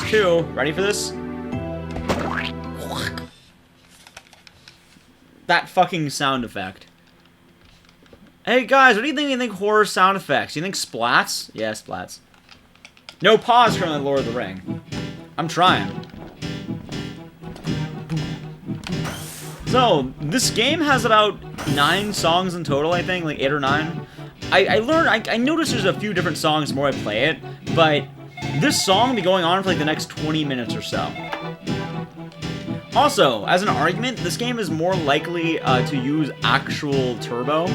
2. Ready for this? That fucking sound effect. Hey guys, what do you think? You think horror sound effects? You think splats? Yeah, splats. No pause from the Lord of the Ring. I'm trying. So, this game has about 9 songs in total, I think, like 8 or 9. I noticed there's a few different songs the more I play it, but this song will be going on for like the next 20 minutes or so. Also, as an argument, this game is more likely to use actual turbo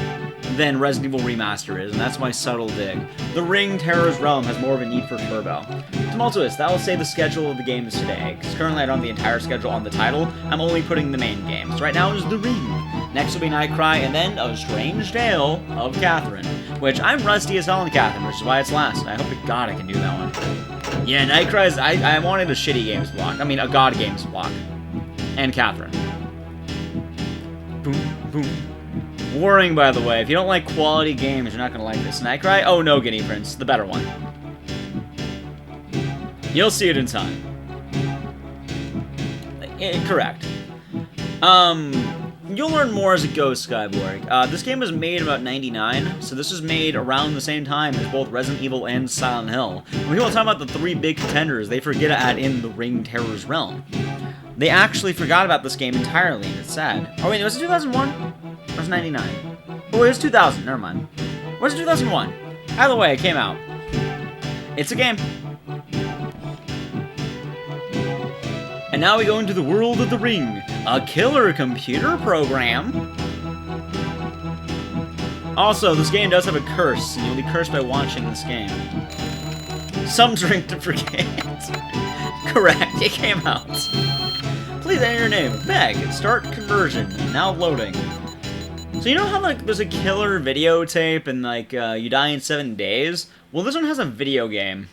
than Resident Evil Remaster is, and that's my subtle dig. The Ring Terror's Realm has more of a need for turbo. Tumultuous, that will say the schedule of the games today, because currently I don't have the entire schedule on the title, I'm only putting the main games. Right now is The Ring, next will be Nightcry, and then A Strange Tale of Catherine, which I'm rusty as hell in Catherine, which is why it's last. I hope to God I can do that one. Yeah, Nightcry's, I wanted a shitty games block, I mean a God games block. And Catherine. Boom, boom. Warning, by the way, if you don't like quality games, you're not gonna like this. Nightcry? Oh no, Guinea Prince, the better one. You'll see it in time. Correct. You'll learn more as it goes, Skyborg. This game was made about 99, so this was made around the same time as both Resident Evil and Silent Hill. When people talk about the 3 big contenders, they forget to add in the Ring Terror's Realm. They actually forgot about this game entirely, and it's sad. Oh wait, was it 2001? Or was it 99? Oh, it was 2000, never mind. Was it 2001? Either way, it came out. It's a game. And now we go into the world of the Ring, a killer computer program. Also, this game does have a curse, and you'll be cursed by watching this game. Some drink to forget. Correct, it came out. Please enter your name. Meg, start conversion. Now loading. So you know how like there's a killer videotape and like you die in 7 days? Well, this one has a video game.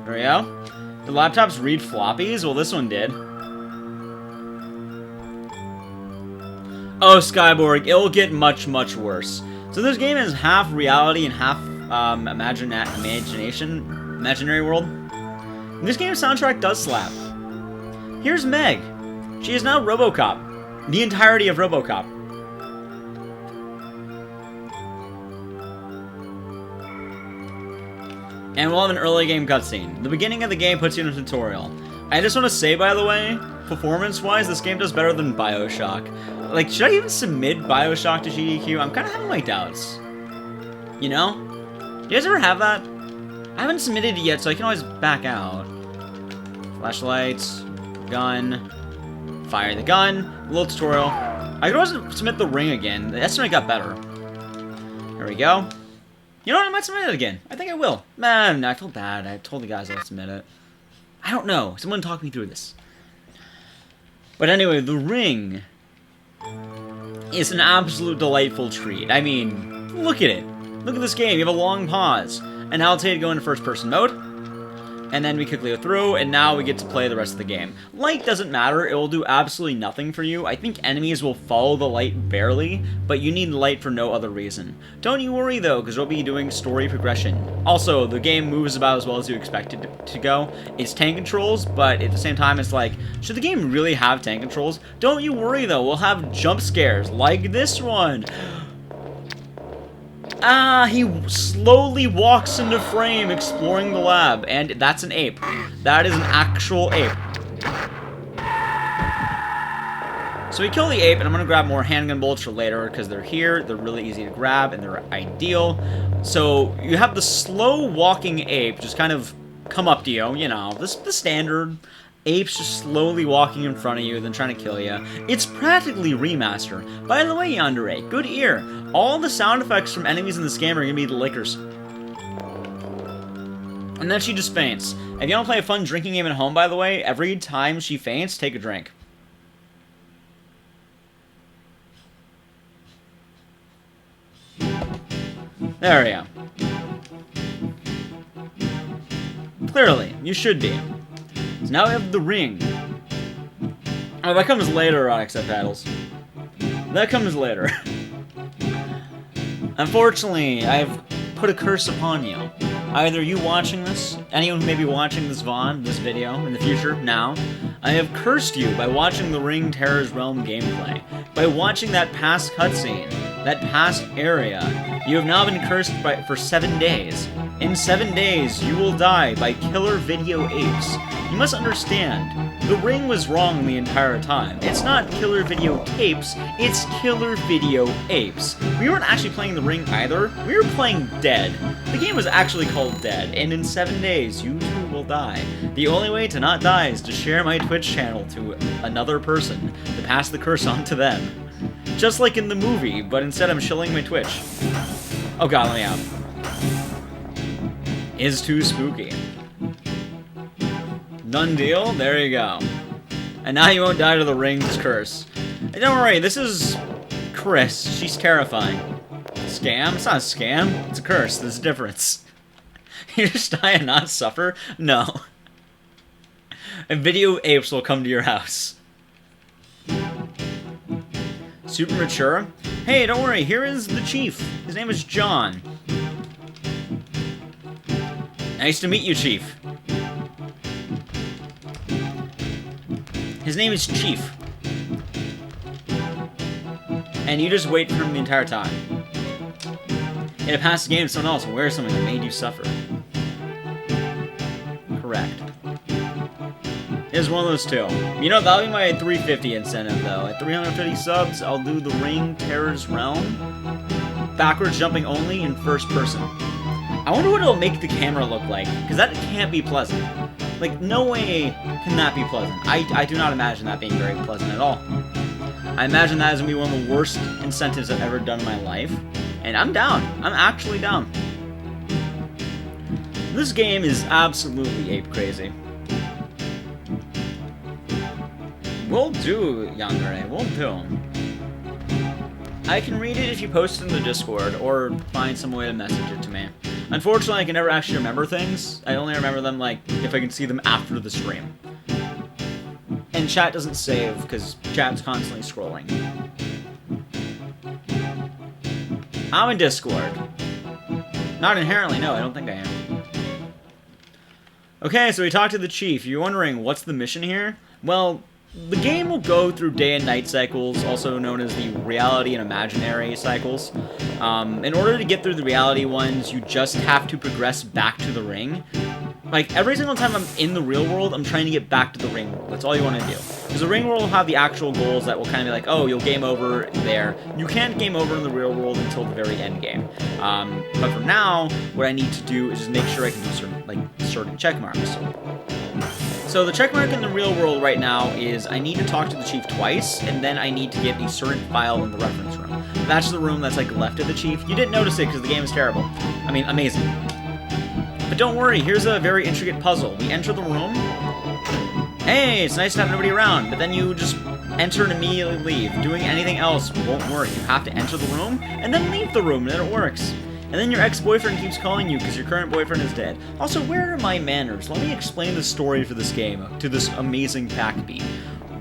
There we go. The laptops read floppies? Well, this one did. Oh, Skyborg, it'll get much, much worse. So this game is half reality and half imaginary world. This game's soundtrack does slap. Here's Meg. She is now RoboCop. The entirety of RoboCop. And we'll have an early game cutscene. The beginning of the game puts you in a tutorial. I just want to say, by the way, performance-wise, this game does better than BioShock. Like, should I even submit BioShock to GDQ? I'm kind of having my doubts. You know? You guys ever have that? I haven't submitted it yet, so I can always back out. Flashlights, gun, fire the gun, little tutorial. I could always submit the Ring again. The estimate got better. There we go. You know what? I might submit it again. I think I will. Man, I feel bad. I told the guys I'd submit it. I don't know. Someone talk me through this. But anyway, the Ring is an absolute delightful treat. I mean, look at it. Look at this game. You have a long pause. And now I'll tell you to go into first-person mode. And then we quickly go through, and now we get to play the rest of the game. Light doesn't matter. It will do absolutely nothing for you. I think enemies will follow the light barely, but you need light for no other reason. Don't you worry, though, because we'll be doing story progression. Also, the game moves about as well as you expect it to go. It's tank controls, but at the same time, it's like, should the game really have tank controls? Don't you worry, though. We'll have jump scares, like this one. He slowly walks into frame exploring the lab, and that's an ape. That is an actual ape. So we kill the ape, and I'm going to grab more handgun bullets for later, because they're here, they're really easy to grab, and they're ideal. So you have the slow walking ape just kind of come up to you, you know, the standard apes just slowly walking in front of you, then trying to kill you. It's practically remaster. By the way, Yandere, good ear. All the sound effects from enemies in this game are going to be the lickers. And then she just faints. If you want to play a fun drinking game at home, by the way, every time she faints, take a drink. There we go. Clearly, you should be. So now we have the Ring. Oh, that comes later on subtitles. That comes later. Unfortunately, I've put a curse upon you. Either you watching this, anyone who may be watching this VOD, this video, in the future, now, I have cursed you by watching the Ring Terror's Realm gameplay. By watching that past cutscene, that past area, you have now been cursed for 7 days. In 7 days, you will die by killer video apes. You must understand, the Ring was wrong the entire time. It's not killer video tapes, it's killer video apes. We weren't actually playing the Ring either, we were playing Dead. The game was actually called Dead, and in 7 days, you too will die. The only way to not die is to share my Twitch channel to another person, to pass the curse on to them. Just like in the movie, but instead I'm shilling my Twitch. Oh god, let me out. Is too spooky. Done deal? There you go. And now you won't die to the Ring's curse. And don't worry, this is Chris. She's terrifying. Scam? It's not a scam. It's a curse. There's a difference. You just die and not suffer? No. And video apes will come to your house. Super mature? Hey, don't worry, here is the chief. His name is John. Nice to meet you, Chief. His name is Chief. And you just wait for him the entire time. In a past game, someone else wears something that made you suffer. Correct. It's one of those two. You know, that'll be my 350 incentive, though. At 350 subs, I'll do the Ring Terror's Realm. Backwards jumping only in first person. I wonder what it'll make the camera look like, because that can't be pleasant. Like, no way can that be pleasant. I do not imagine that being very pleasant at all. I imagine that is going to be one of the worst incentives I've ever done in my life. And I'm down. I'm actually down. This game is absolutely ape crazy. Will do, Yandere. Will do. I can read it if you post it in the Discord, or find some way to message it to me. Unfortunately, I can never actually remember things. I only remember them, like, if I can see them after the stream. And chat doesn't save, because chat's constantly scrolling. I'm in Discord. Not inherently, no, I don't think I am. Okay, so we talked to the chief. You're wondering, what's the mission here? Well, the game will go through day and night cycles, also known as the reality and imaginary cycles. In order to get through the reality ones, you just have to progress back to the ring. Like, every single time I'm in the real world, I'm trying to get back to the ring world. That's all you want to do. Because the ring world will have the actual goals that will kind of be like, oh, you'll game over there. You can't game over in the real world until the very end game. But for now, what I need to do is just make sure I can do certain check marks. So the check mark in the real world right now is I need to talk to the chief twice, and then I need to get a certain file in the reference room. That's the room that's like left of the chief. You didn't notice it because the game is terrible. I mean, amazing. But don't worry, here's a very intricate puzzle. We enter the room. Hey, it's nice to have nobody around, but then you just enter and immediately leave. Doing anything else won't work. You have to enter the room, and then leave the room, and then it works. And then your ex-boyfriend keeps calling you because your current boyfriend is dead. Also, where are my manners? Let me explain the story for this game to this amazing backbeat.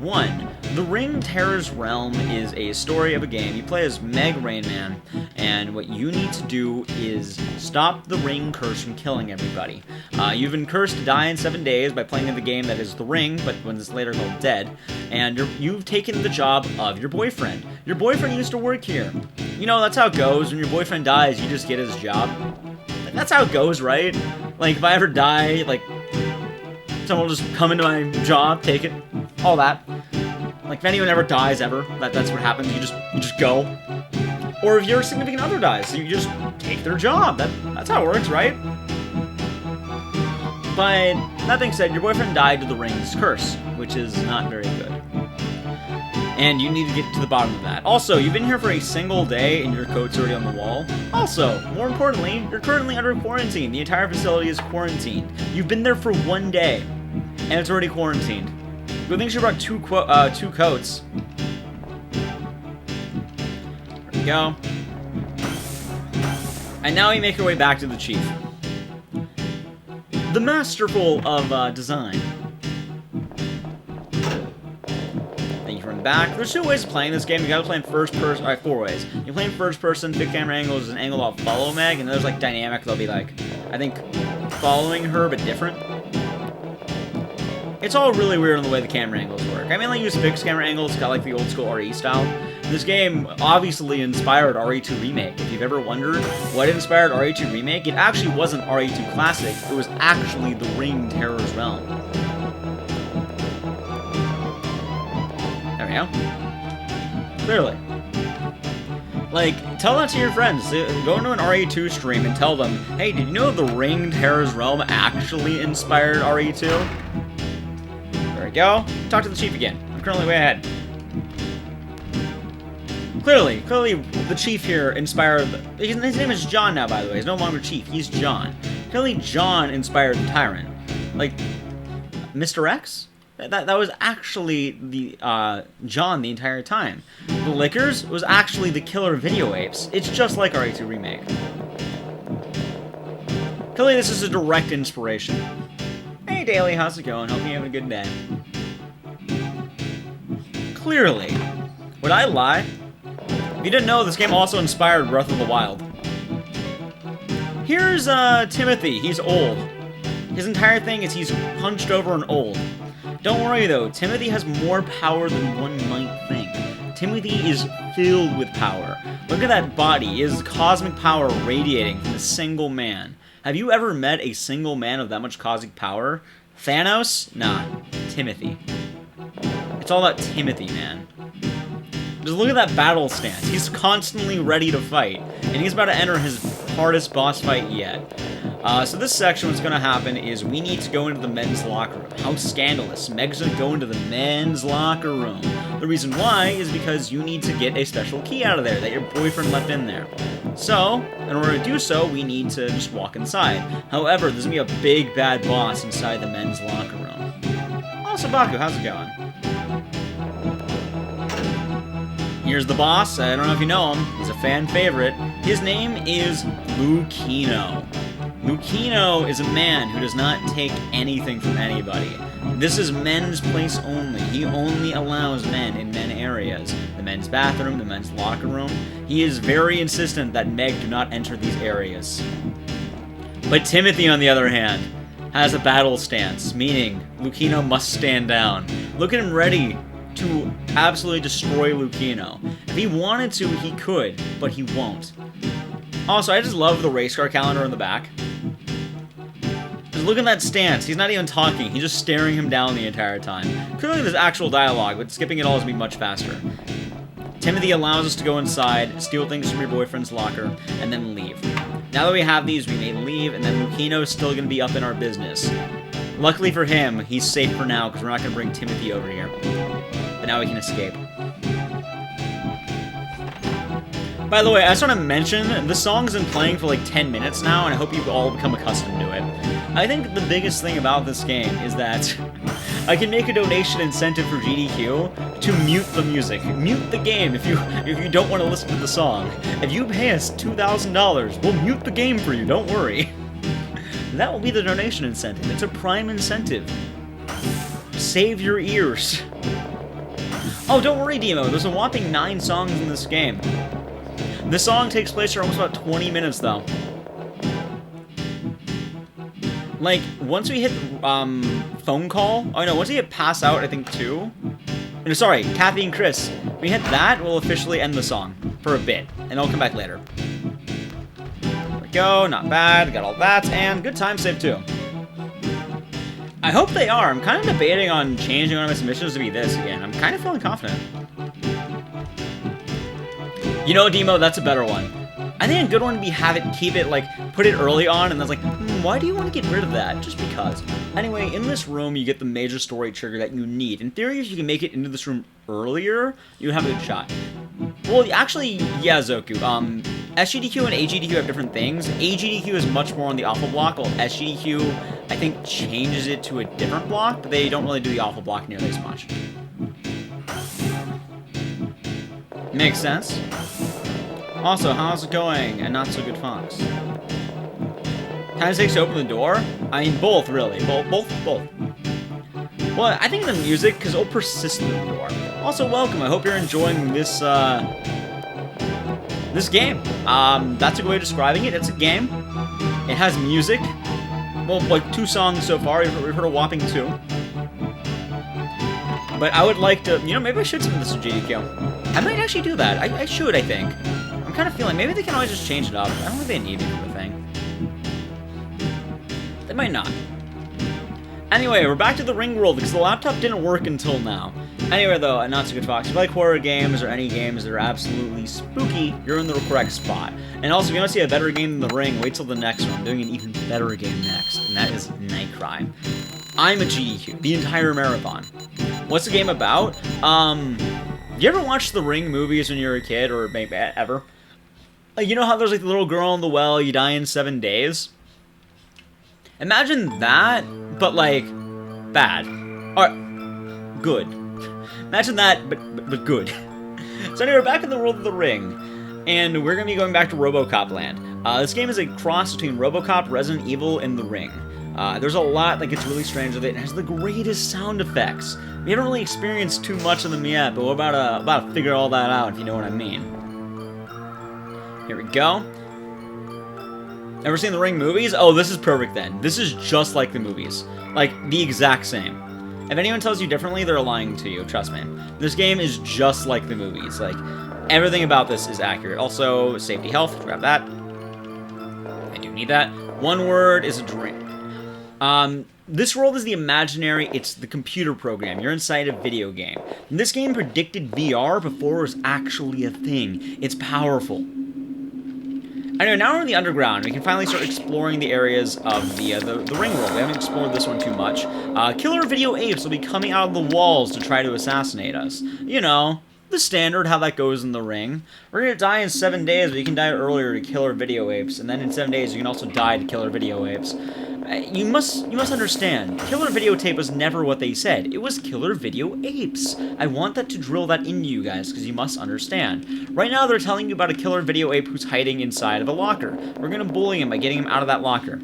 1. The Ring Terror's Realm is a story of a game. You play as Meg Rainman, and what you need to do is stop the Ring curse from killing everybody. You've been cursed to die in 7 days by playing the game that is The Ring, but when it's later called Dead, and you've taken the job of your boyfriend. Your boyfriend used to work here. You know, that's how it goes. When your boyfriend dies, you just get his job. That's how it goes, right? Like, if I ever die, like, someone will just come into my job, take it, all that. Like, if anyone ever dies ever, that's what happens. You just go. Or if your significant other dies, you just take their job. That's how it works, right? But that being said, your boyfriend died to the Ring's curse, which is not very good. And you need to get to the bottom of that. Also, you've been here for a single day and your coat's already on the wall. Also, more importantly, you're currently under quarantine. The entire facility is quarantined. You've been there for 1 day, and it's already quarantined. Good thing she brought two coats. There we go. And now we make our way back to the chief. The masterful of design. Thank you for I'm back. There's 2 ways of playing this game. You gotta play in first person. Alright, 4 ways. You play in first person, fixed camera angles is an angle I'll follow Meg, and there's like dynamic, they'll be like, I think, following her but different. It's all really weird in the way the camera angles work. I mainly use fixed camera angles, got like the old school RE style. This game obviously inspired RE2 Remake. If you've ever wondered what inspired RE2 Remake, it actually wasn't RE2 Classic, it was actually the Ringed Terror's Realm. There we go. Clearly. Like, tell that to your friends. Go into an RE2 stream and tell them, hey, did you know the Ringed Terror's Realm actually inspired RE2? There we go. Talk to the chief again. I'm currently way ahead. Clearly, the chief here inspired... His name is John now, by the way. He's no longer chief. He's John. Clearly, John inspired the tyrant. Like, Mr. X? That was actually the John the entire time. The Lickers was actually the killer video apes. It's just like RE2 Remake. Clearly, this is a direct inspiration. Hey, Daily, how's it going? Hope you're having a good day. Clearly. Would I lie? If you didn't know, this game also inspired Breath of the Wild. Here's Timothy. He's old. His entire thing is he's hunched over and old. Don't worry though, Timothy has more power than one might think. Timothy is filled with power. Look at that body. It is cosmic power radiating from a single man. Have you ever met a single man of that much cosmic power? Thanos? Nah. Timothy. It's all about Timothy, man. Just look at that battle stance. He's constantly ready to fight. And he's about to enter his hardest boss fight yet. So this section, what's going to happen is we need to go into the men's locker room. How scandalous. Meg's going to go into the men's locker room. The reason why is because you need to get a special key out of there that your boyfriend left in there. So, in order to do so, we need to just walk inside. However, there's going to be a big bad boss inside the men's locker room. Oh, Sabaku, how's it going? Here's the boss. I don't know if you know him. He's a fan favorite. His name is Lucino. Lucino is a man who does not take anything from anybody. This is men's place only. He only allows men in men areas. The men's bathroom, the men's locker room. He is very insistent that Meg do not enter these areas. But Timothy, on the other hand, has a battle stance, meaning Lucino must stand down. Look at him ready to absolutely destroy Lucino. If he wanted to, he could, but he won't. Also, I just love the race car calendar in the back. Just look at that stance. He's not even talking. He's just staring him down the entire time. Clearly there's actual dialogue, but skipping it all is going to be much faster. Timothy allows us to go inside, steal things from your boyfriend's locker, and then leave. Now that we have these, we may leave, and then Lucino is still going to be up in our business. Luckily for him, he's safe for now, because we're not going to bring Timothy over here. But now we can escape. By the way, I just want to mention, this song's been playing for like 10 minutes now, and I hope you've all become accustomed to it. I think the biggest thing about this game is that I can make a donation incentive for GDQ to mute the music. Mute the game if you don't want to listen to the song. If you pay us $2,000, we'll mute the game for you, don't worry. That will be the donation incentive. It's a prime incentive. Save your ears. Oh, don't worry, Demo. There's a whopping 9 songs in this game. This song takes place for almost about 20 minutes, though. Like, once we hit phone call... Oh, no, once we hit pass out, I think, too. No, sorry, Kathy and Chris. We hit that, we'll officially end the song for a bit. And I'll come back later. There we go, not bad. Got all that, and good time save, too. I hope they are. I'm kind of debating on changing one of my submissions to be this again. I'm kind of feeling confident. You know, Demo, that's a better one. I think a good one would be keep it, like, put it early on, and then it's like, why do you want to get rid of that? Just because. Anyway, in this room, you get the major story trigger that you need. In theory, if you can make it into this room earlier, you have a good shot. Well, actually, yeah, Zoku. SGDQ and AGDQ have different things. AGDQ is much more on the alpha block, while SGDQ, I think, changes it to a different block, but they don't really do the alpha block nearly as much. Makes sense. Also, how's it going? And not so good Fox. Time it takes to open the door? I mean, both, really. Both. Well, I think the music, because it'll persist in the door. Also, welcome. I hope you're enjoying this, this game. That's a good way of describing it. It's a game. It has music. Well, like 2 songs so far. We've heard a whopping 2. But I would like to, you know, maybe I should submit this to GDQ. I might actually do that. I should, I think. I'm kind of feeling, maybe they can always just change it up. I don't think they need it for the thing. They might not. Anyway, we're back to the Ring World because the laptop didn't work until now. Anyway, though, not so good, Fox. If you like horror games or any games that are absolutely spooky, you're in the correct spot. And also, if you want to see a better game than The Ring, wait till the next one. I'm doing an even better game next, and that is Night Crime. I'm a GDQ, the entire marathon. What's the game about? You ever watch the Ring movies when you were a kid, or maybe ever? You know how there's like the little girl in the well, you die in 7 days? Imagine that, but like, bad. Or, good. Imagine that, but good. So anyway, we're back in the world of the Ring, and we're going to be going back to RoboCop land. This game is a cross between RoboCop, Resident Evil, and the Ring. There's a lot that gets really strange with it. It has the greatest sound effects. We haven't really experienced too much of them yet, but we're about to figure all that out, if you know what I mean. Here we go. Ever seen the Ring movies? Oh, this is perfect then. This is just like the movies. Like, the exact same. If anyone tells you differently, they're lying to you, trust me. This game is just like the movies. Like, everything about this is accurate. Also, safety health, grab that. I do need that. One word is a drink. This world is the imaginary, it's the computer program. You're inside a video game. And this game predicted VR before it was actually a thing. It's powerful. Anyway, now we're in the underground. We can finally start exploring the areas of the Ring world. We haven't explored this one too much. Killer video apes will be coming out of the walls to try to assassinate us. You know, the standard, how that goes in the Ring. We're gonna die in 7 days, but you can die earlier to killer video apes, and then in 7 days you can also die to killer video apes. You must understand, killer videotape was never what they said. It was killer video apes. I want that to drill that into you guys, because you must understand. Right now they're telling you about a killer video ape who's hiding inside of a locker. We're gonna bully him by getting him out of that locker.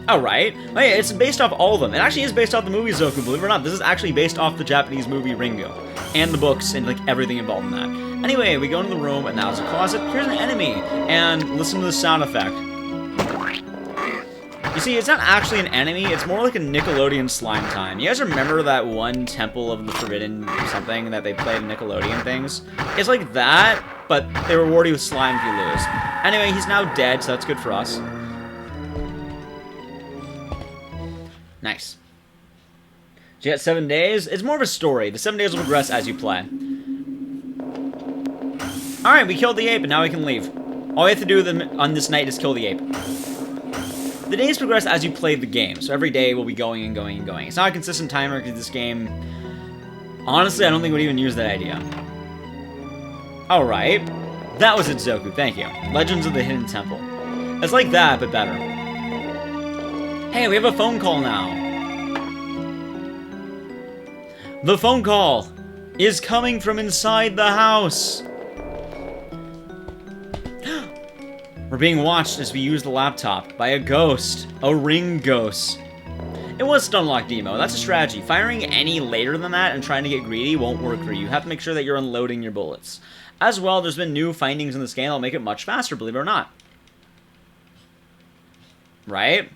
Alright. Oh yeah, it's based off all of them. It actually is based off the movie Zoku, believe it or not. This is actually based off the Japanese movie Ringo. And the books, and like everything involved in that. Anyway, we go into the room, and now it's a closet. Here's an enemy, and listen to the sound effect. You see, it's not actually an enemy, it's more like a Nickelodeon slime time. You guys remember that one Temple of the Forbidden something that they played in Nickelodeon things? It's like that, but they reward you with slime if you lose. Anyway, he's now dead, so that's good for us. Nice. So you got 7 days? It's more of a story. The 7 days will progress as you play. Alright, we killed the ape, and now we can leave. All we have to do on this night is kill the ape. The days progress as you play the game, so every day we'll be going and going and going. It's not a consistent timer because this game... Honestly, I don't think we'd even use that idea. Alright. That was it, Zoku. Thank you. Legends of the Hidden Temple. It's like that, but better. Hey, we have a phone call now. The phone call is coming from inside the house. We're being watched as we use the laptop by a ghost. A ring ghost. It was Stunlock Demo. That's a strategy. Firing any later than that and trying to get greedy won't work for you. You have to make sure that you're unloading your bullets. As well, there's been new findings in this game that'll make it much faster, believe it or not. Right?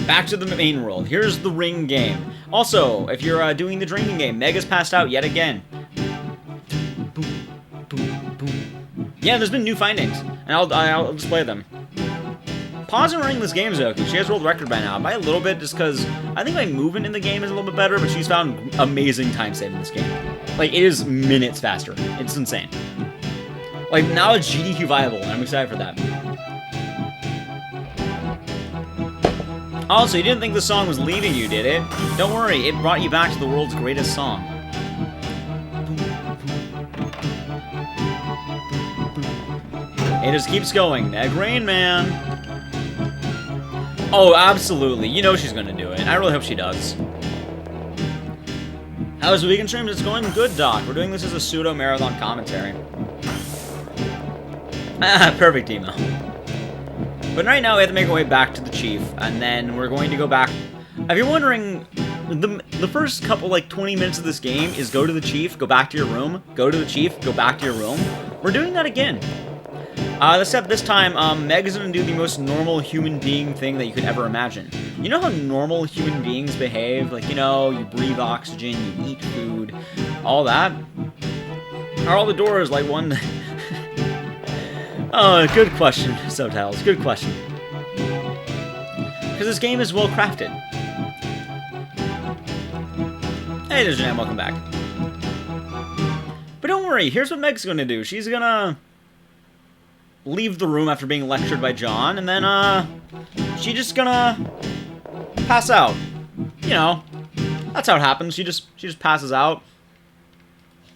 Back to the main world. Here's the Ring game. Also, if you're doing the drinking game, Mega's passed out yet again. Yeah, there's been new findings, and I'll display them. Pause and running this game, Zoku. She has world record by now, by a little bit, just because I think my movement in the game is a little bit better, but she's found amazing time save in this game. Like, it is minutes faster. It's insane. Like, now it's GDQ viable, and I'm excited for that. Also, you didn't think the song was leaving you, did it? Don't worry, it brought you back to the world's greatest song. It just keeps going. Egg Rain Man. Oh, absolutely. You know she's gonna do it. I really hope she does. How's the weekend streams? It's going good, Doc. We're doing this as a pseudo-marathon commentary. Ah, perfect emo. But right now we have to make our way back to the chief, and then we're going to go back. If you're wondering, the first couple, like 20 minutes of this game is go to the chief, go back to your room, go to the chief, go back to your room. We're doing that again. Except this time, Meg is going to do the most normal human being thing that you could ever imagine. You know how normal human beings behave? Like, you know, you breathe oxygen, you eat food, all that? Are all the doors like one... Oh, good question, Subtitles. Good question. Because this game is well crafted. Hey, there's Jam. Welcome back. But don't worry. Here's what Meg's gonna do. She's gonna leave the room after being lectured by John, and then she's just gonna pass out. You know, that's how it happens. She just passes out.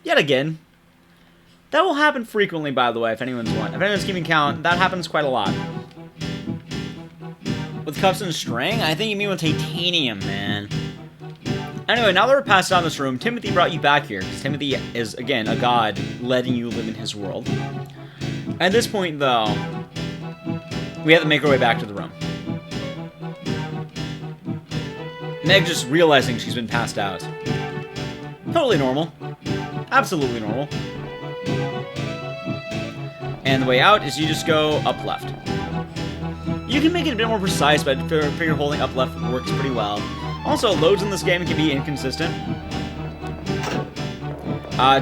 Yet again. That will happen frequently, by the way, if anyone's keeping count. That happens quite a lot. With cups and string? I think you mean with titanium, man. Anyway, now that we're passed out in this room, Timothy brought you back here, because Timothy is, again, a god letting you live in his world. At this point, though, we have to make our way back to the room. Meg just realizing she's been passed out. Totally normal. Absolutely normal. And the way out is you just go up left. You can make it a bit more precise, but I figure holding up left works pretty well. Also, loads in this game can be inconsistent.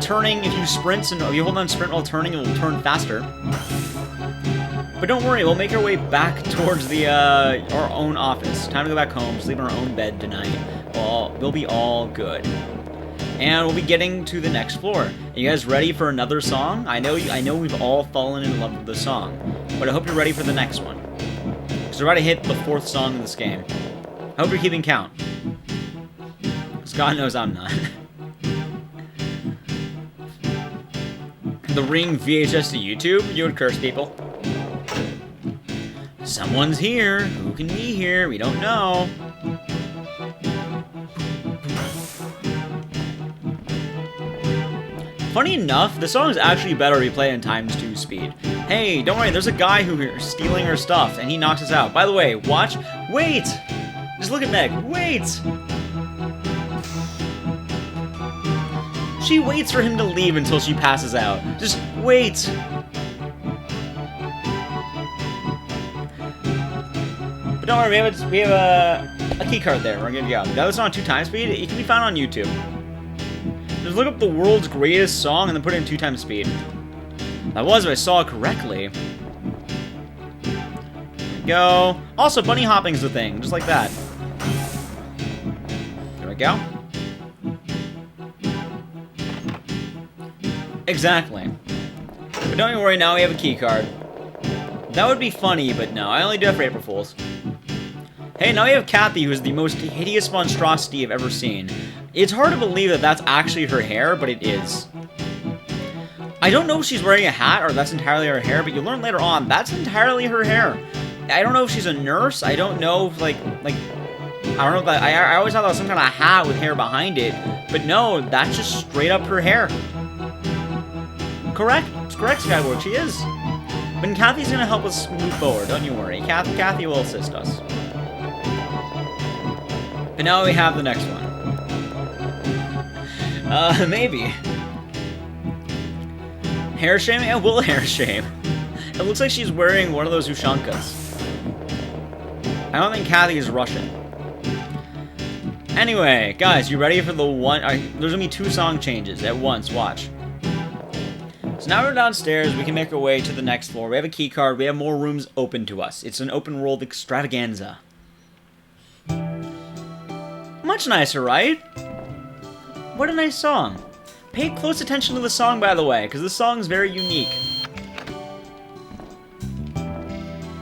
Turning, if you sprint, and if you hold on sprint while turning, it will turn faster. But don't worry, we'll make our way back towards the our own office. Time to go back home, sleep in our own bed tonight. We'll be all good. And we'll be getting to the next floor. Are you guys ready for another song? I know we've all fallen in love with the song, but I hope you're ready for the next one. Because we're about to hit the 4th song in this game. I hope you're keeping count. Because God knows I'm not. The Ring VHS to YouTube? You would curse people. Someone's here. Who can be here? We don't know. Funny enough, the song is actually better if you play in ×2 speed. Hey, don't worry, there's a guy who's stealing our stuff, and he knocks us out. By the way, watch. Wait! Just look at Meg. Wait! She waits for him to leave until she passes out. Just wait! But don't worry, we have a key card there. We're good to go. Now it's on 2x speed. It can be found on YouTube. Just look up the world's greatest song and then put it in 2x speed. That was if I saw it correctly. There we go. Also, bunny hopping's a thing, just like that. There we go. Exactly. But don't you worry, now we have a key card. That would be funny, but no, I only do it for April Fools. Hey, now we have Kathy, who's the most hideous monstrosity I've ever seen. It's hard to believe that that's actually her hair, but it is. I don't know if she's wearing a hat or that's entirely her hair, but you'll learn later on, that's entirely her hair. I don't know if she's a nurse, I don't know if, I don't know if that, I always thought that was some kind of hat with hair behind it, but no, that's just straight up her hair. Correct? It's correct, Skyward, she is. But Kathy's gonna help us move forward, don't you worry. Kathy will assist us. And now we have the next one. Maybe. Hair shame? Yeah, will hair shame. It looks like she's wearing one of those Ushankas. I don't think Kathy is Russian. Anyway, guys, you ready for the one? There's gonna be 2 song changes at once, watch. So now we're downstairs, we can make our way to the next floor. We have a key card, we have more rooms open to us. It's an open world extravaganza. Much nicer, right? What a nice song. Pay close attention to the song, by the way, because this song is very unique.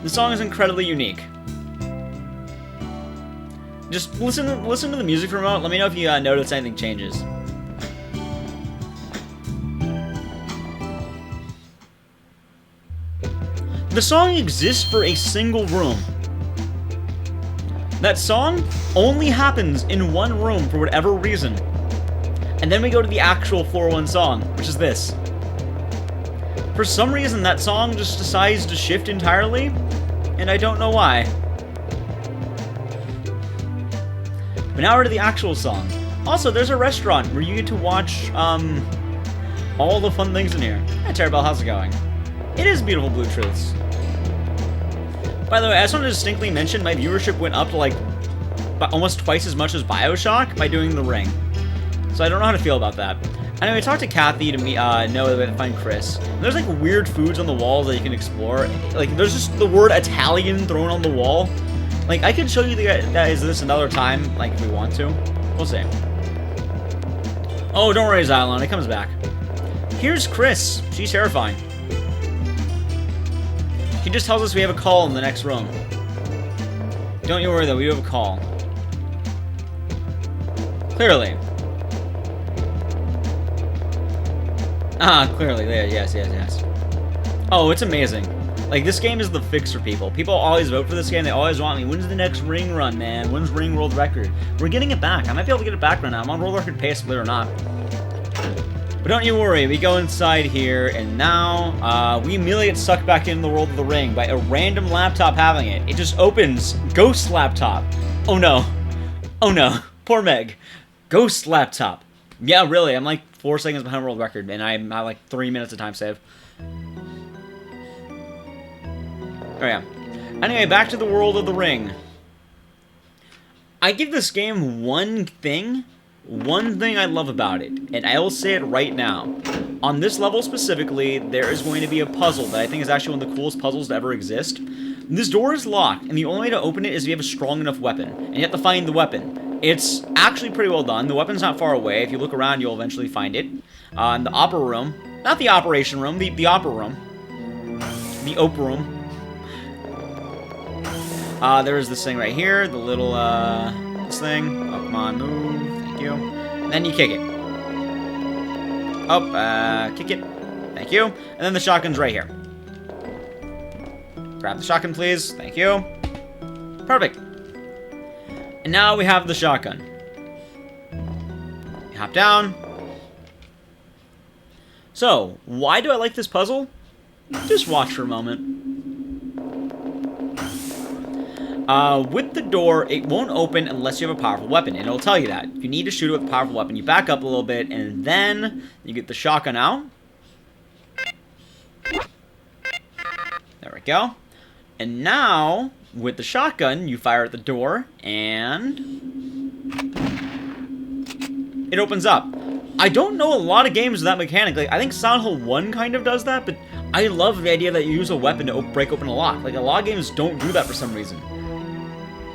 The song is incredibly unique. Just listen to the music for a moment. Let me know if you notice anything changes. The song exists for a single room. That song only happens in one room for whatever reason. And then we go to the actual floor 1 song, which is this. For some reason, that song just decides to shift entirely. and I don't know why. But now we're to the actual song. Also, there's a restaurant where you get to watch, all the fun things in here. Hey, Terabelle, how's it going? It is Beautiful Blue Truths. By the way, I just want to distinctly mention my viewership went up to, like, almost twice as much as Bioshock by doing The Ring. So I don't know how to feel about that. Anyway, I talked to Kathy to know the way to find Chris. And there's, like, weird foods on the walls that you can explore. Like, there's just the word Italian thrown on the wall. Like, I could show you guys this another time, like, if we want to. We'll see. Oh, don't worry, Xylon. It comes back. Here's Chris. She's terrifying. She just tells us we have a call in the next room. Don't you worry, though. We do have a call. Clearly. Ah, clearly. There. Yes. Oh, it's amazing. Like, this game is the fix for people. People always vote for this game. They always want me. When's the next ring run, man? When's ring world record? We're getting it back. I might be able to get it back right now. I'm on world record pace, believe it or not. But don't you worry. We go inside here, and now we immediately get sucked back into the world of the ring by a random laptop having it. It just opens. Ghost laptop. Oh, no. Oh, no. Poor Meg. Ghost laptop. Yeah, really. I'm like 4 seconds behind world record, and I'm at like 3 minutes of time save. Oh yeah. Anyway, back to the world of the ring. I give this game one thing I love about it, and I will say it right now. On this level specifically, there is going to be a puzzle that I think is actually one of the coolest puzzles to ever exist. This door is locked, and the only way to open it is if you have a strong enough weapon, and you have to find the weapon. It's actually pretty well done. The weapon's not far away. If you look around, you'll eventually find it. In the opera room. Not the operation room, the opera room. The opera room. There is this thing right here, the little, this thing. Oh, come on, move. Thank you. And then you kick it. Oh, kick it. Thank you. And then the shotgun's right here. Grab the shotgun, please. Thank you. Perfect. And now we have the shotgun. You hop down. So, why do I like this puzzle? Just watch for a moment. With the door, it won't open unless you have a powerful weapon, and it'll tell you that. If you need to shoot it with a powerful weapon, you back up a little bit, and then you get the shotgun out. There we go. And now, with the shotgun, you fire at the door, and it opens up. I don't know a lot of games with that mechanic. Like, I think Silent Hill 1 kind of does that, but I love the idea that you use a weapon to break open a lock. Like, a lot of games don't do that for some reason.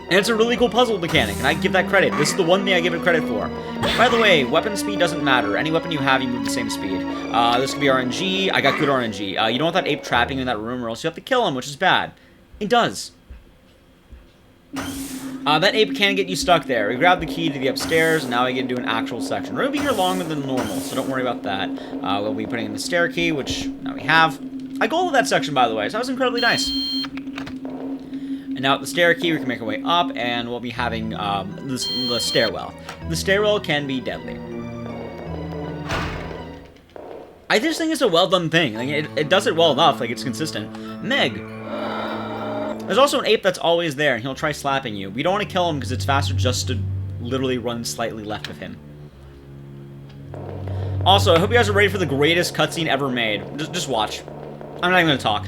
And it's a really cool puzzle mechanic, and I give that credit. This is the one thing I give it credit for. By the way, weapon speed doesn't matter. Any weapon you have, you move the same speed. This could be RNG. I got good RNG. You don't want that ape trapping in that room, or else you have to kill him, which is bad. It does. That ape can get you stuck there. We grab the key to the upstairs, and now we get into an actual section. We're going to be here longer than normal, so don't worry about that. We'll be putting in the stair key, which now we have. I golded that section, by the way, so that was incredibly nice. And now at the stair key, we can make our way up, and we'll be having the stairwell. The stairwell can be deadly. I just think it's a well-done thing. Like, it does it well enough. Like, it's consistent. Meg. There's also an ape that's always there, and he'll try slapping you. We don't want to kill him because it's faster just to literally run slightly left of him. Also, I hope you guys are ready for the greatest cutscene ever made. Just watch. I'm not even going to talk.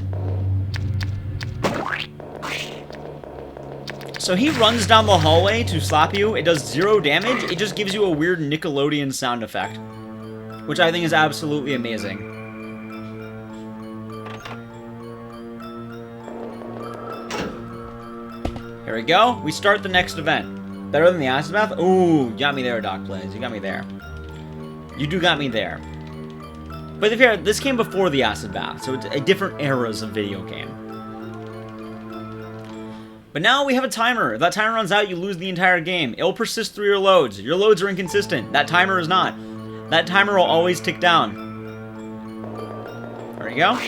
So he runs down the hallway to slap you. It does 0 damage. It just gives you a weird Nickelodeon sound effect, which I think is absolutely amazing. Here we go. We start the next event. Better than the acid bath? Ooh, you got me there, Doc Blaze. You got me there. You do got me there. But if you're, this came before the acid bath, so it's different eras of video game. But now we have a timer. If that timer runs out, you lose the entire game. It'll persist through your loads. Your loads are inconsistent. That timer is not. That timer will always tick down. There we go.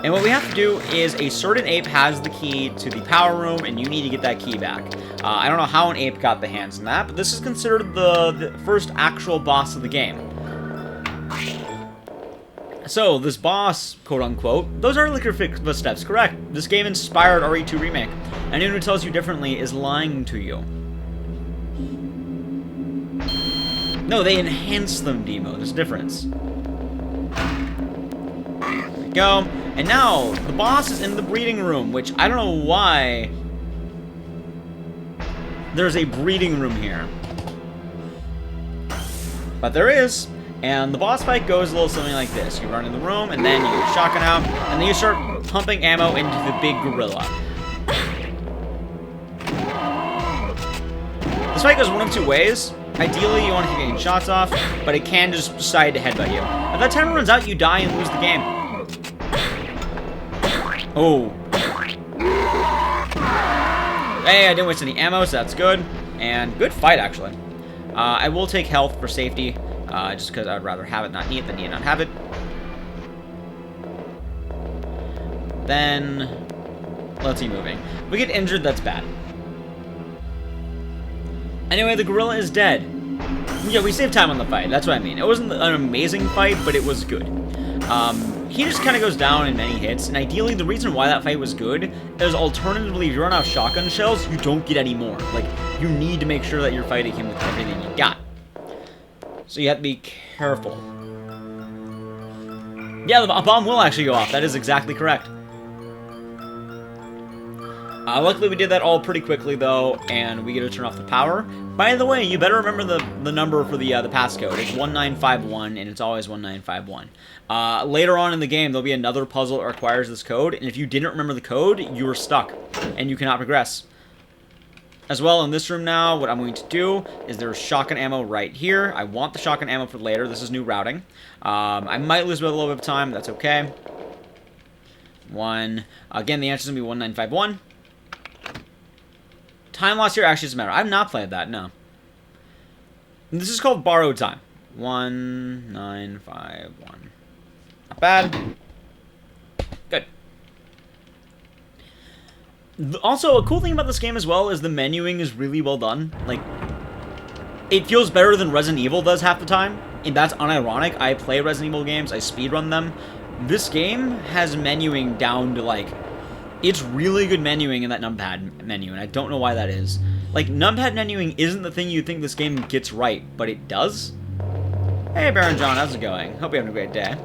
And what we have to do is a certain ape has the key to the power room, and you need to get that key back. I don't know how an ape got the hands on that, but this is considered the first actual boss of the game. So, this boss, quote-unquote, those are liquor footsteps, correct. This game inspired RE2 Remake. Anyone who tells you differently is lying to you. No, they enhance them, Demo. There's a difference. There we go. And now, the boss is in the breeding room, which I don't know why there's a breeding room here. But there is. And the boss fight goes a little something like this. You run in the room, and then you get shotgun out, and then you start pumping ammo into the big gorilla. This fight goes one of two ways. Ideally, you want to keep getting shots off, but it can just decide to headbutt you. If that timer runs out, you die and lose the game. Oh. Hey, I didn't waste any ammo, so that's good. And good fight, actually. I will take health for safety. Just because I'd rather have it not need it than need not have it. Then, let's keep moving. If we get injured, that's bad. Anyway, the gorilla is dead. Yeah, we saved time on the fight. That's what I mean. It wasn't an amazing fight, but it was good. He just kind of goes down in many hits, and ideally, the reason why that fight was good is alternatively, if you run out of shotgun shells, you don't get any more. Like, you need to make sure that you're fighting him with everything you got. So you have to be careful. Yeah, the bomb will actually go off. That is exactly correct. Luckily, we did that all pretty quickly, though, and we get to turn off the power. By the way, you better remember the number for the passcode. It's 1951, and it's always 1951. Later on in the game, there'll be another puzzle that requires this code, and if you didn't remember the code, you are stuck, and you cannot progress. As well, in this room now, what I'm going to do is there's shotgun ammo right here. I want the shotgun ammo for later. This is new routing. I might lose a little bit of time. That's okay. Again, the answer is going to be 1951. Time loss here actually doesn't matter. I've not played that, no. And this is called borrowed time. 1951. Not bad. Good. Also, a cool thing about this game as well is the menuing is really well done. Like, it feels better than Resident Evil does half the time, and that's unironic. I play Resident Evil games, I speedrun them. This game has menuing down to, like, it's really good menuing in that numpad menu, and I don't know why that is. Like, numpad menuing isn't the thing you think this game gets right, but it does. Hey, Baron John, how's it going? Hope you're having a great day.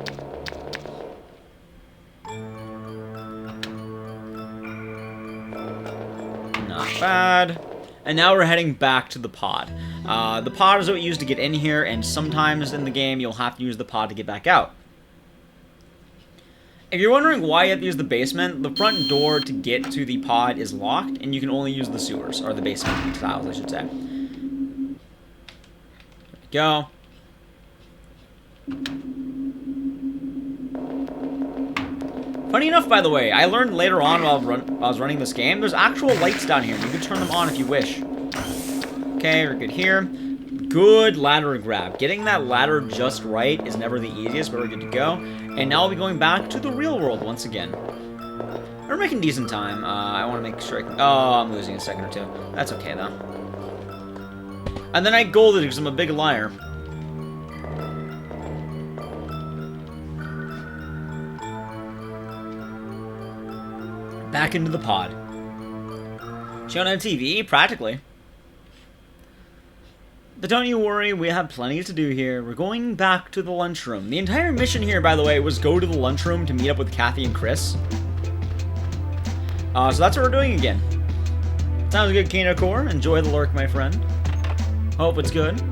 Not bad. And now we're heading back to the pod. The pod is what we use to get in here, and sometimes in the game you'll have to use the pod to get back out. If you're wondering why you have to use the basement, the front door to get to the pod is locked, and you can only use the sewers, or the basement tiles, I should say. There we go. Funny enough, by the way, I learned later on while I was running this game, there's actual lights down here. You can turn them on if you wish. Okay, we're good here. Good ladder grab. Getting that ladder just right is never the easiest, but we're good to go. And now we'll be going back to the real world once again. We're making decent time. I want to make sure I can... Oh, I'm losing a second or two. That's okay, though. And then I golded because I'm a big liar. Back into the pod. Shown on TV, practically. But don't you worry, we have plenty to do here. We're going back to the lunchroom. The entire mission here, by the way, was go to the lunchroom to meet up with Kathy and Chris. So that's what we're doing again. Sounds good, Kano Core. Enjoy the lurk, my friend. Hope it's good.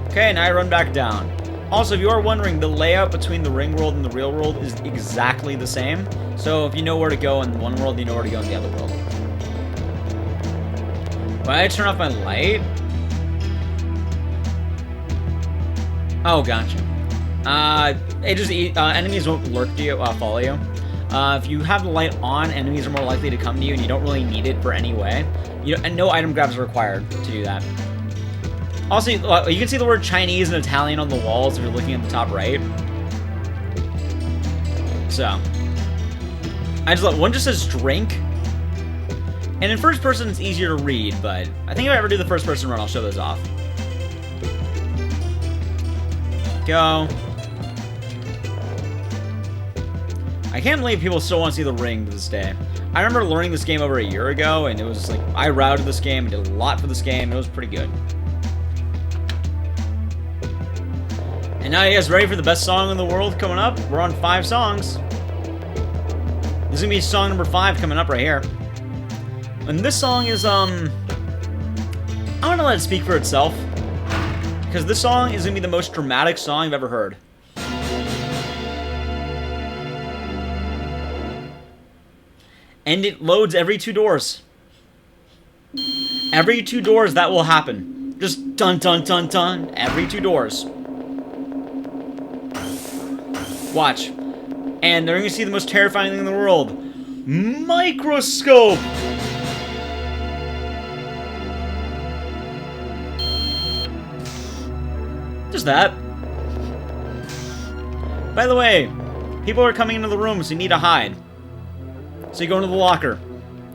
Okay, now I run back down. Also, if you are wondering, the layout between the ring world and the real world is exactly the same. So if you know where to go in one world, you know where to go in the other world. Why did I turn off my light? Oh, gotcha. Enemies won't lurk to you, follow you. If you have the light on, enemies are more likely to come to you, and you don't really need it for any way. And no item grabs are required to do that. Also, you can see the word Chinese and Italian on the walls if you're looking at the top right. So, one just says drink. And in first person, it's easier to read, but I think if I ever do the first person run, I'll show those off. go. I can't believe people still want to see the ring to this day. I remember learning this game over a year ago, and it was like, I routed this game, and did a lot for this game, it was pretty good. And now you guys ready for the best song in the world coming up? We're on 5 songs. This is gonna be song number 5 coming up right here. And this song is, I'm gonna let it speak for itself. Because this song is gonna be the most dramatic song I've ever heard. And it loads every 2 doors. Every 2 doors that will happen. Just dun dun dun dun. Every 2 doors. Watch. And they're gonna see the most terrifying thing in the world. Microscope! Just that. By the way, people are coming into the room, so you need to hide. So you go into the locker.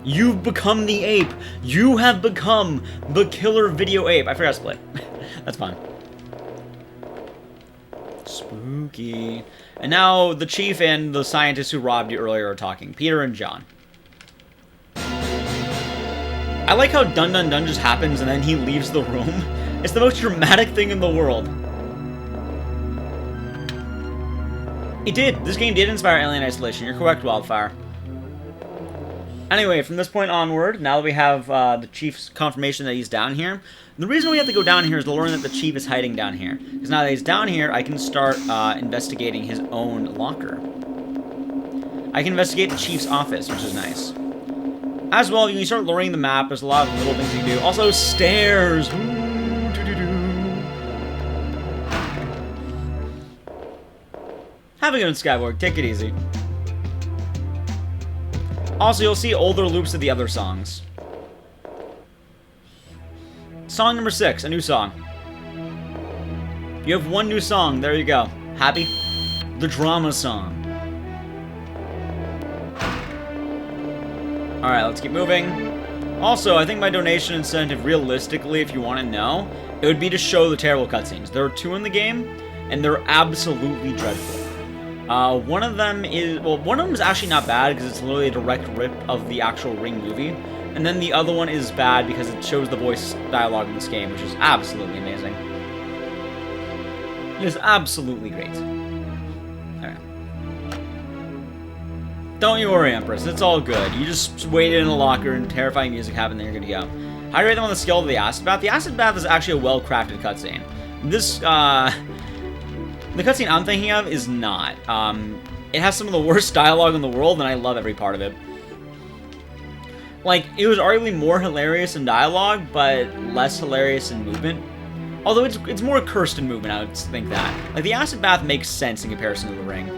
You've become the ape. You have become the killer video ape. I forgot to play. That's fine. Spooky. And now the chief and the scientist who robbed you earlier are talking. Peter and John. I like how dun dun dun just happens and then he leaves the room. It's the most dramatic thing in the world. It did. This game did inspire Alien Isolation. You're correct, Wildfire. Anyway, from this point onward, now that we have the chief's confirmation that he's down here, the reason we have to go down here is to learn that the chief is hiding down here. Because now that he's down here, I can start investigating his own locker. I can investigate the chief's office, which is nice. As well, you can start learning the map. There's a lot of little things you can do. Also, stairs! Ooh, have a good one, Skyborg. Take it easy. Also, you'll see older loops of the other songs. Song number 6, a new song. You have 1 new song. There you go. Happy? The drama song. Alright, let's keep moving. Also, I think my donation incentive, realistically, if you want to know, it would be to show the terrible cutscenes. There are 2 in the game, and they're absolutely dreadful. One of them is, well, one of them is actually not bad because it's literally a direct rip of the actual Ring movie. And then the other one is bad because it shows the voice dialogue in this game, which is absolutely amazing. It is absolutely great. Alright. Don't you worry, Empress. It's all good. You just waited in a locker and terrifying music happened, then you're good to go. How do you rate them on the scale of the Acid Bath? The Acid Bath is actually a well-crafted cutscene. This, the cutscene I'm thinking of is not. It has some of the worst dialogue in the world, and I love every part of it. Like, it was arguably more hilarious in dialogue, but less hilarious in movement. Although it's more cursed in movement, I would think that. Like, the Acid Bath makes sense in comparison to the Ring.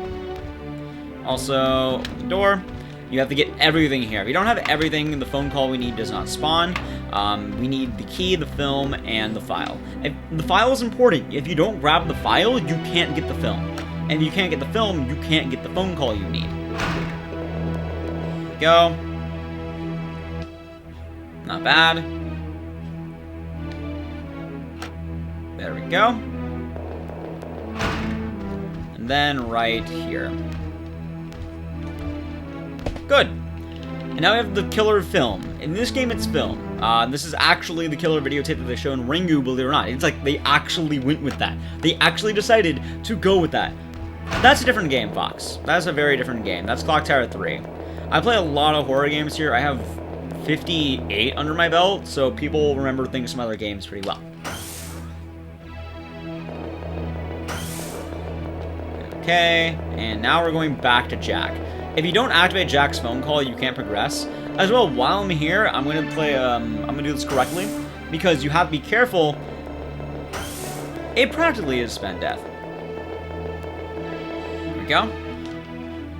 Also, the door. You have to get everything here. If you don't have everything, the phone call we need does not spawn. We need the key, the film, and the file. The file is important. If you don't grab the file, you can't get the film. And if you can't get the film, you can't get the phone call you need. Go. Not bad. There we go. And then right here. Good. And now we have the killer film. In this game, it's film. This is actually the killer videotape that they show in Ringu, believe it or not. It's like they actually went with that. They actually decided to go with that. That's a different game, Fox. That's a very different game. That's Clock Tower 3. I play a lot of horror games here. I have 58 under my belt, so people remember things from other games pretty well. Okay, and now we're going back to Jack. If you don't activate Jack's phone call, you can't progress. As well, while I'm here, I'm gonna play. I'm gonna do this correctly because you have to be careful. It practically is spent death. There we go.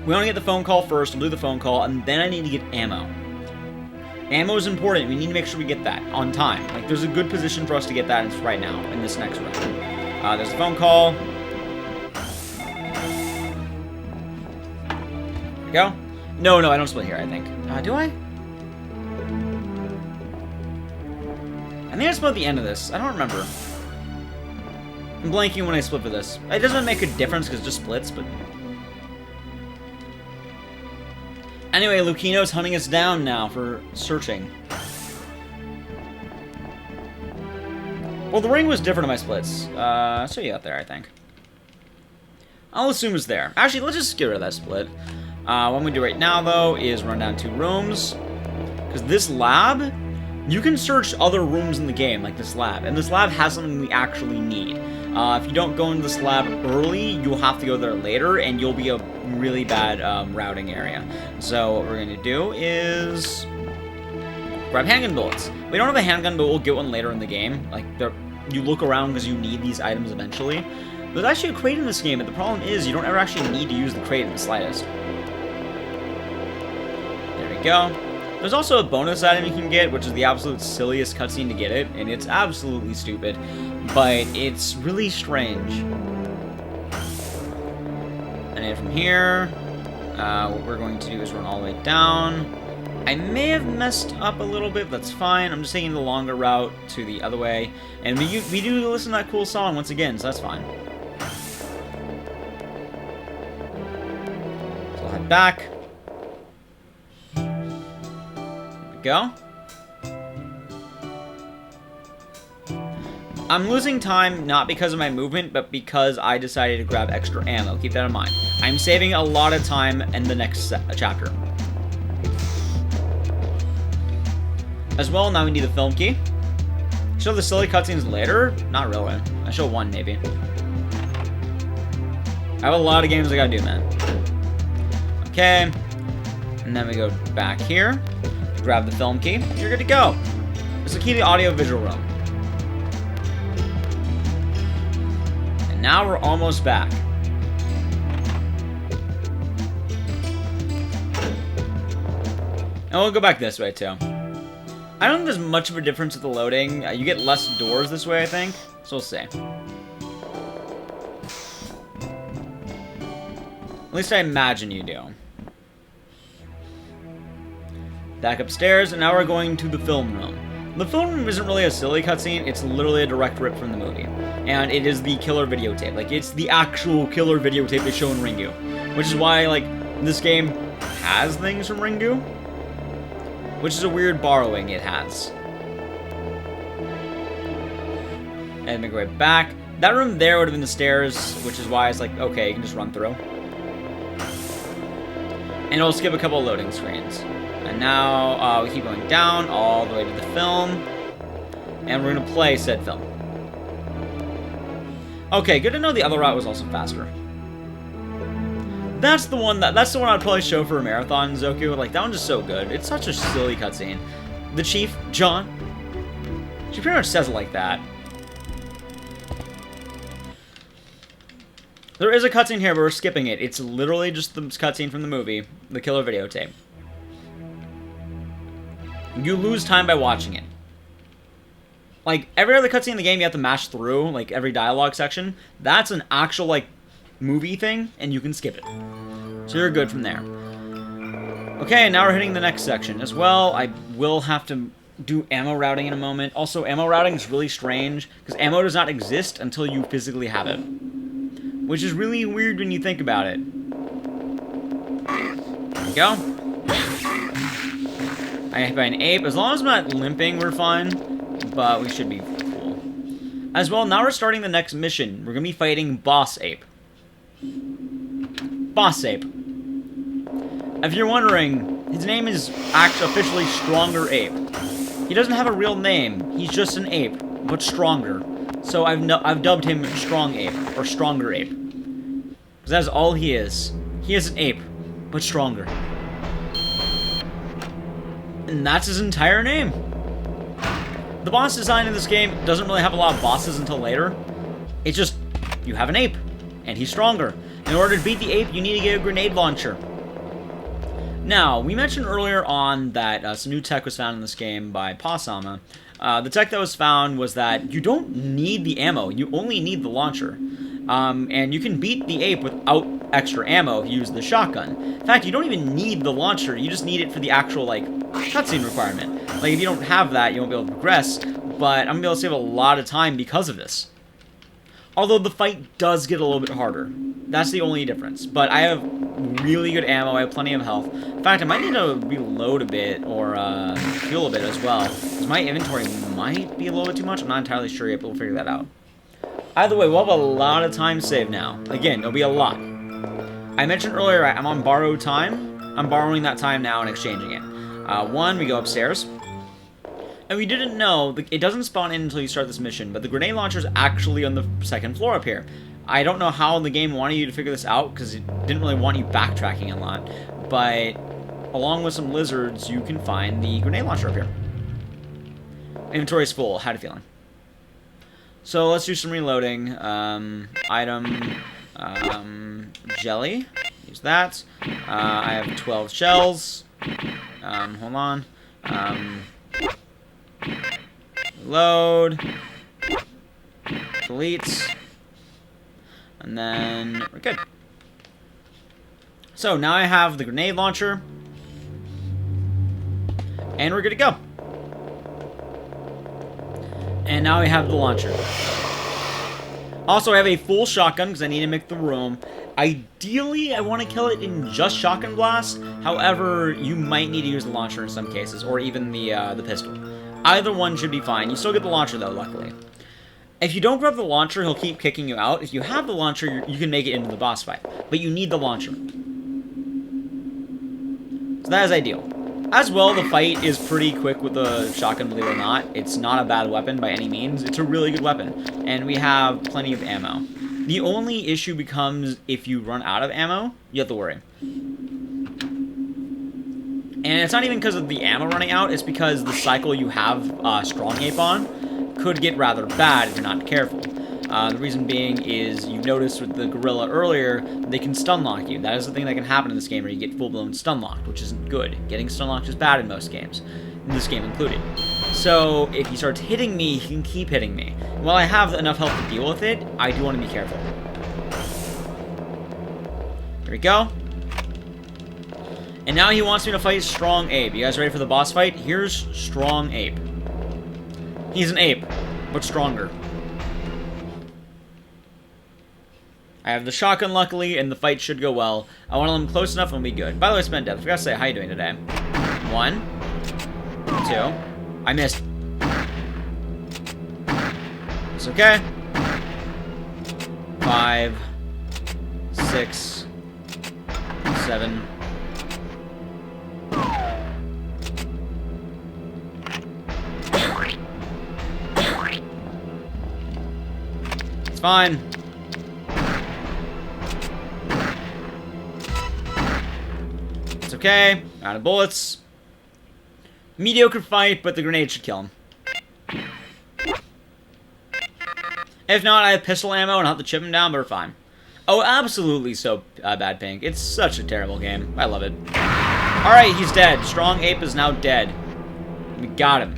We want to get the phone call first. We'll do the phone call, and then I need to get ammo. Ammo is important. We need to make sure we get that on time. Like, there's a good position for us to get that right now in this next round. There's a phone call. There we go. No, I don't split here, I think. Do I? I think I split at the end of this. I don't remember. I'm blanking when I split for this. It doesn't make a difference because it just splits, but... Anyway, Lucino's hunting us down now for searching. Well, the ring was different in my splits. So yeah, up there, I think. I'll assume it's there. Actually, let's just get rid of that split. What we do right now, though, is run down 2 rooms. Because this lab, you can search other rooms in the game, like this lab. And this lab has something we actually need. If you don't go into this lab early, you'll have to go there later, and you'll be a really bad routing area. So what we're going to do is grab handgun bullets. We don't have a handgun, but we'll get one later in the game. Like, you look around because you need these items eventually. There's actually a crate in this game, but the problem is you don't ever actually need to use the crate in the slightest. There we go. There's also a bonus item you can get, which is the absolute silliest cutscene to get it, and it's absolutely stupid, but it's really strange. And then from here, what we're going to do is run all the way down. I may have messed up a little bit, but that's fine. I'm just taking the longer route to the other way, and we do listen to that cool song once again, so that's fine. So I'll head back. Go. I'm losing time not because of my movement, but because I decided to grab extra ammo. Keep that in mind. I'm saving a lot of time in the next chapter. As well, now we need a film key. Show the silly cutscenes later? Not really. I show one, maybe. I have a lot of games I gotta do, man. Okay. And then we go back here. Grab the film key. You're good to go. It's the key to the audio-visual room. And now we're almost back. And we'll go back this way, too. I don't think there's much of a difference with the loading. You get less doors this way, I think. So we'll see. At least I imagine you do. Back upstairs, and now we're going to the film room. The film room isn't really a silly cutscene, it's literally a direct rip from the movie. And it is the killer videotape. Like, it's the actual killer videotape they show in Ringu. Which is why, like, this game has things from Ringu. Which is a weird borrowing it has. And we go right back. That room there would have been the stairs, which is why it's like, okay, you can just run through. And it'll skip a couple of loading screens. And now we keep going down all the way to the film, and we're gonna play said film. Okay, good to know the other route was also faster. That's the one I'd probably show for a marathon, Zoku. Like, that one's just so good. It's such a silly cutscene. The chief, John. She pretty much says it like that. There is a cutscene here, but we're skipping it. It's literally just the cutscene from the movie, the killer videotape. You lose time by watching it. Like, every other cutscene in the game you have to mash through, like, every dialogue section. That's an actual, like, movie thing, and you can skip it. So you're good from there. Okay, now we're hitting the next section. As well, I will have to do ammo routing in a moment. Also, ammo routing is really strange, because ammo does not exist until you physically have it. Which is really weird when you think about it. There we go. I hit by an ape. As long as I'm not limping, we're fine. But we should be cool. As well, now we're starting the next mission. We're going to be fighting Boss Ape. Boss Ape. If you're wondering, his name is officially Stronger Ape. He doesn't have a real name. He's just an ape, but stronger. So I've dubbed him Strong Ape, or Stronger Ape. Because that's all he is. He is an ape, but stronger. And that's his entire name. The boss design in this game doesn't really have a lot of bosses until later. It's just, you have an ape, and he's stronger. In order to beat the ape, you need to get a grenade launcher. Now, we mentioned earlier on that some new tech was found in this game by Pasama. The tech that was found was that you don't need the ammo, you only need the launcher. And you can beat the ape without extra ammo if you use the shotgun. In fact, you don't even need the launcher, you just need it for the actual, like, cutscene requirement. Like, if you don't have that, you won't be able to progress, but I'm going to be able to save a lot of time because of this. Although the fight does get a little bit harder. That's the only difference. But I have really good ammo. I have plenty of health. In fact, I might need to reload a bit or heal a bit as well. Because my inventory might be a little bit too much. I'm not entirely sure yet, but we'll figure that out. Either way, we'll have a lot of time saved now. Again, it'll be a lot. I mentioned earlier I'm on borrowed time. I'm borrowing that time now and exchanging it. We go upstairs. And we didn't know, it doesn't spawn in until you start this mission, but the grenade launcher is actually on the second floor up here. I don't know how the game wanted you to figure this out, because it didn't really want you backtracking a lot. But along with some lizards, you can find the grenade launcher up here. Inventory's full. Had a feeling. So let's do some reloading. Item, jelly. Use that. I have 12 shells. Hold on. Load. Delete. And then we're good. So now I have the grenade launcher. And we're good to go. And now we have the launcher. Also, I have a full shotgun because I need to make the room. Ideally, I want to kill it in just shotgun blast. However, you might need to use the launcher in some cases, or even the pistol. Either one should be fine. You still get the launcher, though, luckily. If you don't grab the launcher, he'll keep kicking you out. If you have the launcher, you can make it into the boss fight. But you need the launcher. So that is ideal. As well, the fight is pretty quick with the shotgun, believe it or not. It's not a bad weapon by any means. It's a really good weapon. And we have plenty of ammo. The only issue becomes if you run out of ammo, you have to worry. And it's not even because of the ammo running out, it's because the cycle you have Strong Ape on could get rather bad if you're not careful. The reason being is you noticed with the gorilla earlier, they can stun lock you. That is the thing that can happen in this game where you get full-blown stun locked, which isn't good. Getting stun locked is bad in most games, in this game included. So if he starts hitting me, he can keep hitting me. While I have enough health to deal with it, I do want to be careful. There we go. And now he wants me to fight Strong Ape. You guys ready for the boss fight? Here's Strong Ape. He's an ape, but stronger. I have the shotgun, luckily, and the fight should go well. I want to let him close enough and we'll be good. By the way, Spend Death, I forgot to say, how you doing today? 1, 2. I missed. It's okay. 5, 6, 7. It's fine. It's okay. Out of bullets. Mediocre fight, but the grenade should kill him. If not, I have pistol ammo and I'll have to chip him down, but we're fine. Oh, absolutely so bad, Pink. It's such a terrible game. I love it. Alright, he's dead. Strong Ape is now dead. We got him.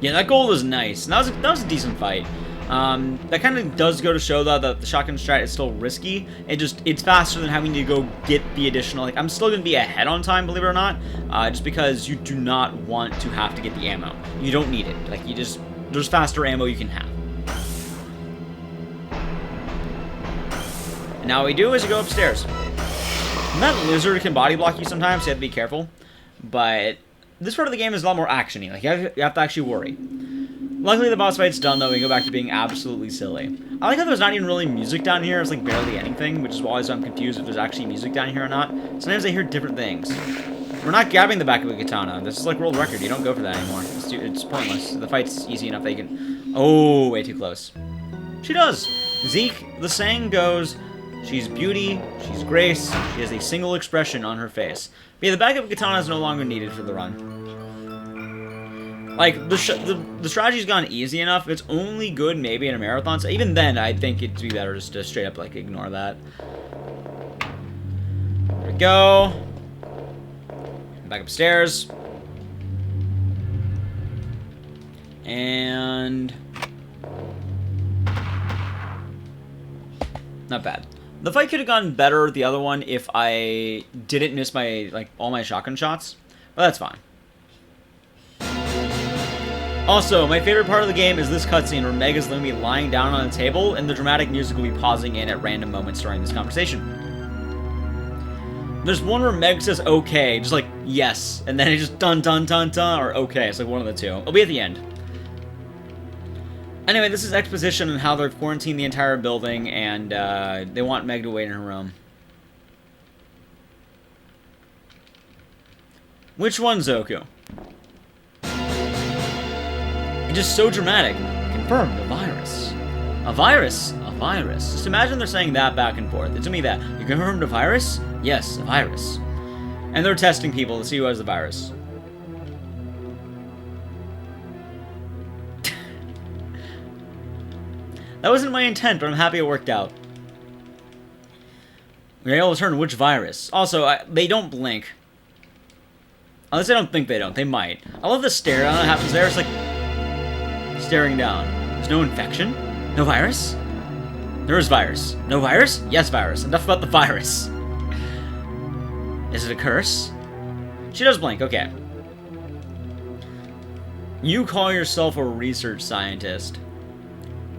Yeah, that goal was nice. And that was a decent fight. That kind of does go to show, though, that the shotgun strat is still risky. It's faster than having to go get the additional, like, I'm still going to be ahead on time, believe it or not, just because you do not want to have to get the ammo. You don't need it. Like, there's faster ammo you can have. And now what we do is we go upstairs. And that lizard can body block you sometimes, so you have to be careful. But this part of the game is a lot more action-y. Like, you have to actually worry. Luckily, the boss fight's done, though. We go back to being absolutely silly. I like how there's not even really music down here. It's like barely anything, which is why I'm confused if there's actually music down here or not. Sometimes I hear different things. We're not grabbing the back of a katana. This is like world record. You don't go for that anymore. It's pointless. The fight's easy enough they can... Oh, way too close. She does. Zeke, the saying goes, she's beauty, she's grace, she has a single expression on her face. But yeah, the back of a katana is no longer needed for the run. Like, the strategy's gone easy enough. It's only good maybe in a marathon. So even then, I think it'd be better just to straight up, like, ignore that. There we go. Back upstairs. And... not bad. The fight could have gone better, the other one, if I didn't miss my, like, all my shotgun shots. But that's fine. Also, my favorite part of the game is this cutscene where Meg is literally lying down on a table, and the dramatic music will be pausing in at random moments during this conversation. There's one where Meg says okay, just like yes, and then it just dun dun dun dun, or okay, it's like one of the two. It'll be at the end. Anyway, this is exposition on how they've quarantined the entire building, and they want Meg to wait in her room. Which one, Zoku? It's just so dramatic. Confirmed, a virus. A virus? A virus. Just imagine they're saying that back and forth. It's to me that. You confirmed a virus? Yes, a virus. And they're testing people to see who has the virus. That wasn't my intent, but I'm happy it worked out. We're able to determine which virus. Also, they don't blink. Unless I don't think they don't. They might. I love the stare down that happens there. It's like staring down. There's no infection? No virus? There is virus. No virus? Yes, virus. Enough about the virus. Is it a curse? She does blink. Okay. You call yourself a research scientist.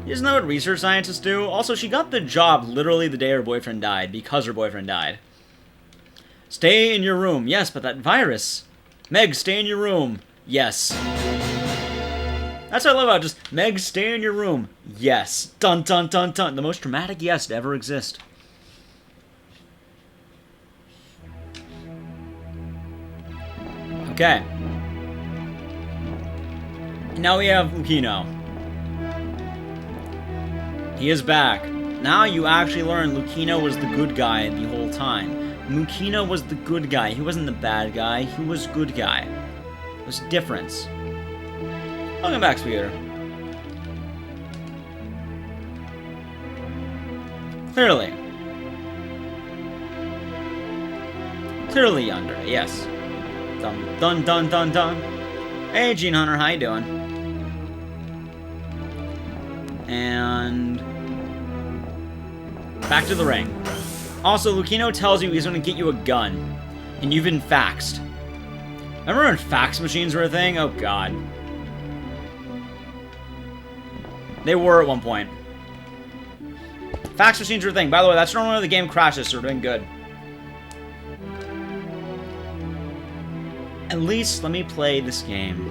Isn't that what research scientists do? Also, she got the job literally the day her boyfriend died, because her boyfriend died. Stay in your room. Yes, but that virus. Meg, stay in your room. Yes. That's what I love about just, Meg, stay in your room. Yes. Dun, dun, dun, dun. The most dramatic yes to ever exist. Okay. Now we have Lucino. He is back. Now you actually learn Lucino was the good guy the whole time. Lucino was the good guy. He wasn't the bad guy. He was good guy. There's a difference. Welcome back, Speeder. Clearly. Clearly yonder, yes. Dun dun dun dun dun. Hey, Gene Hunter, how you doing? And back to the ring. Also, Lucino tells you he's going to get you a gun, and you've been faxed. Remember when fax machines were a thing? Oh god. They were at one point. Fax machines were a thing. By the way, that's normally when the game crashes, so we're doing good. At least let me play this game.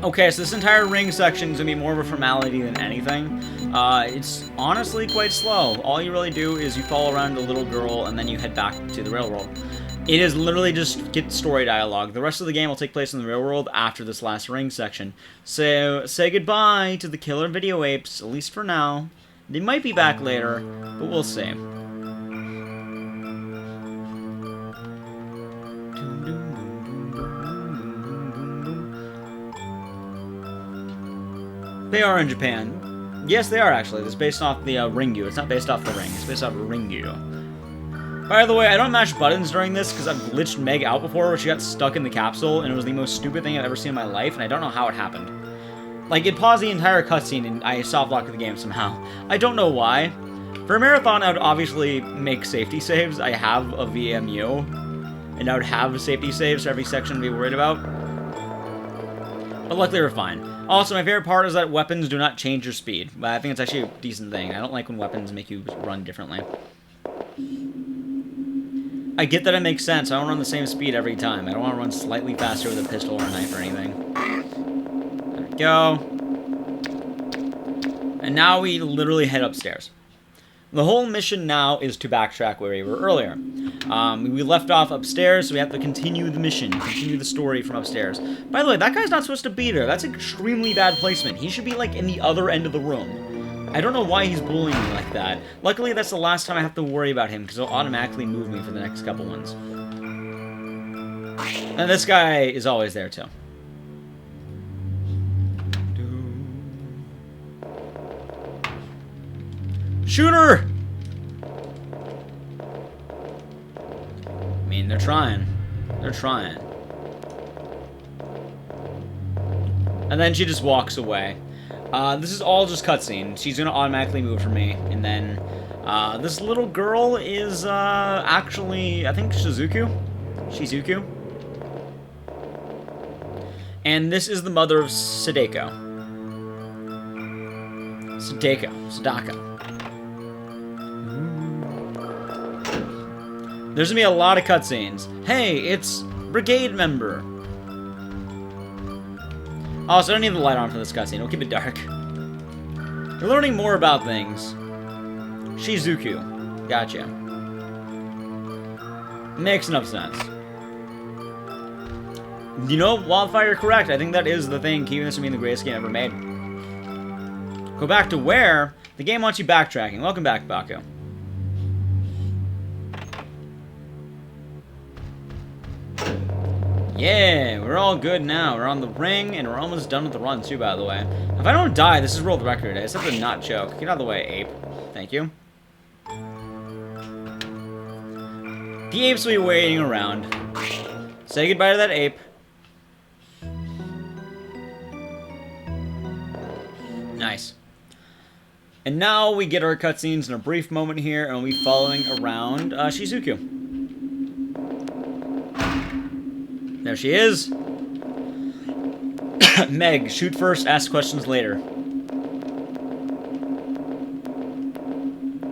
Okay, so this entire ring section is going to be more of a formality than anything. It's honestly quite slow. All you really do is you follow around a little girl and then you head back to the railroad. It is literally just get story dialogue. The rest of the game will take place in the real world after this last ring section. So, say goodbye to the killer video apes, at least for now. They might be back later, but we'll see. They are in Japan. Yes, they are actually. It's based off the Ringu. It's not based off the ring. It's based off Ringu. By the way, I don't mash buttons during this because I've glitched Meg out before where she got stuck in the capsule and it was the most stupid thing I've ever seen in my life and I don't know how it happened. Like, it paused the entire cutscene and I soft-locked the game somehow. I don't know why. For a marathon, I would obviously make safety saves. I have a VMU, and I would have safety saves for every section to be worried about. But luckily we're fine. Also, my favorite part is that weapons do not change your speed. But I think it's actually a decent thing. I don't like when weapons make you run differently. I get that it makes sense. I don't run the same speed every time. I don't want to run slightly faster with a pistol or a knife or anything. There we go. And now we literally head upstairs. The whole mission now is to backtrack where we were earlier. We left off upstairs, so we have to continue the mission, continue the story from upstairs. By the way, that guy's not supposed to be there. That's extremely bad placement. He should be, like, in the other end of the room. I don't know why he's bullying me like that. Luckily, that's the last time I have to worry about him, because he'll automatically move me for the next couple ones. And this guy is always there, too. Shooter! I mean, they're trying. They're trying. And then she just walks away. This is all just cutscene. She's gonna automatically move for me. And then, this little girl is, actually, I think Shizuku? And this is the mother of Sadako. Sadako. There's gonna be a lot of cutscenes. Hey, it's brigade member. Also, I don't need the light on for this cutscene. We'll keep it dark. You're learning more about things. Shizuku. Gotcha. Makes enough sense. You know, Wildfire, you're correct. I think that is the thing keeping this from being the greatest game ever made. Go back to where? The game wants you backtracking. Welcome back, Baku. Yeah, we're all good now. We're on the ring, and we're almost done with the run, too, by the way. If I don't die, this is world record. I just have to not choke. Get out of the way, ape. Thank you. The apes will be waiting around. Say goodbye to that ape. Nice. And now we get our cutscenes in a brief moment here, and we'll be following around Shizuku. There she is. Meg, shoot first, ask questions later.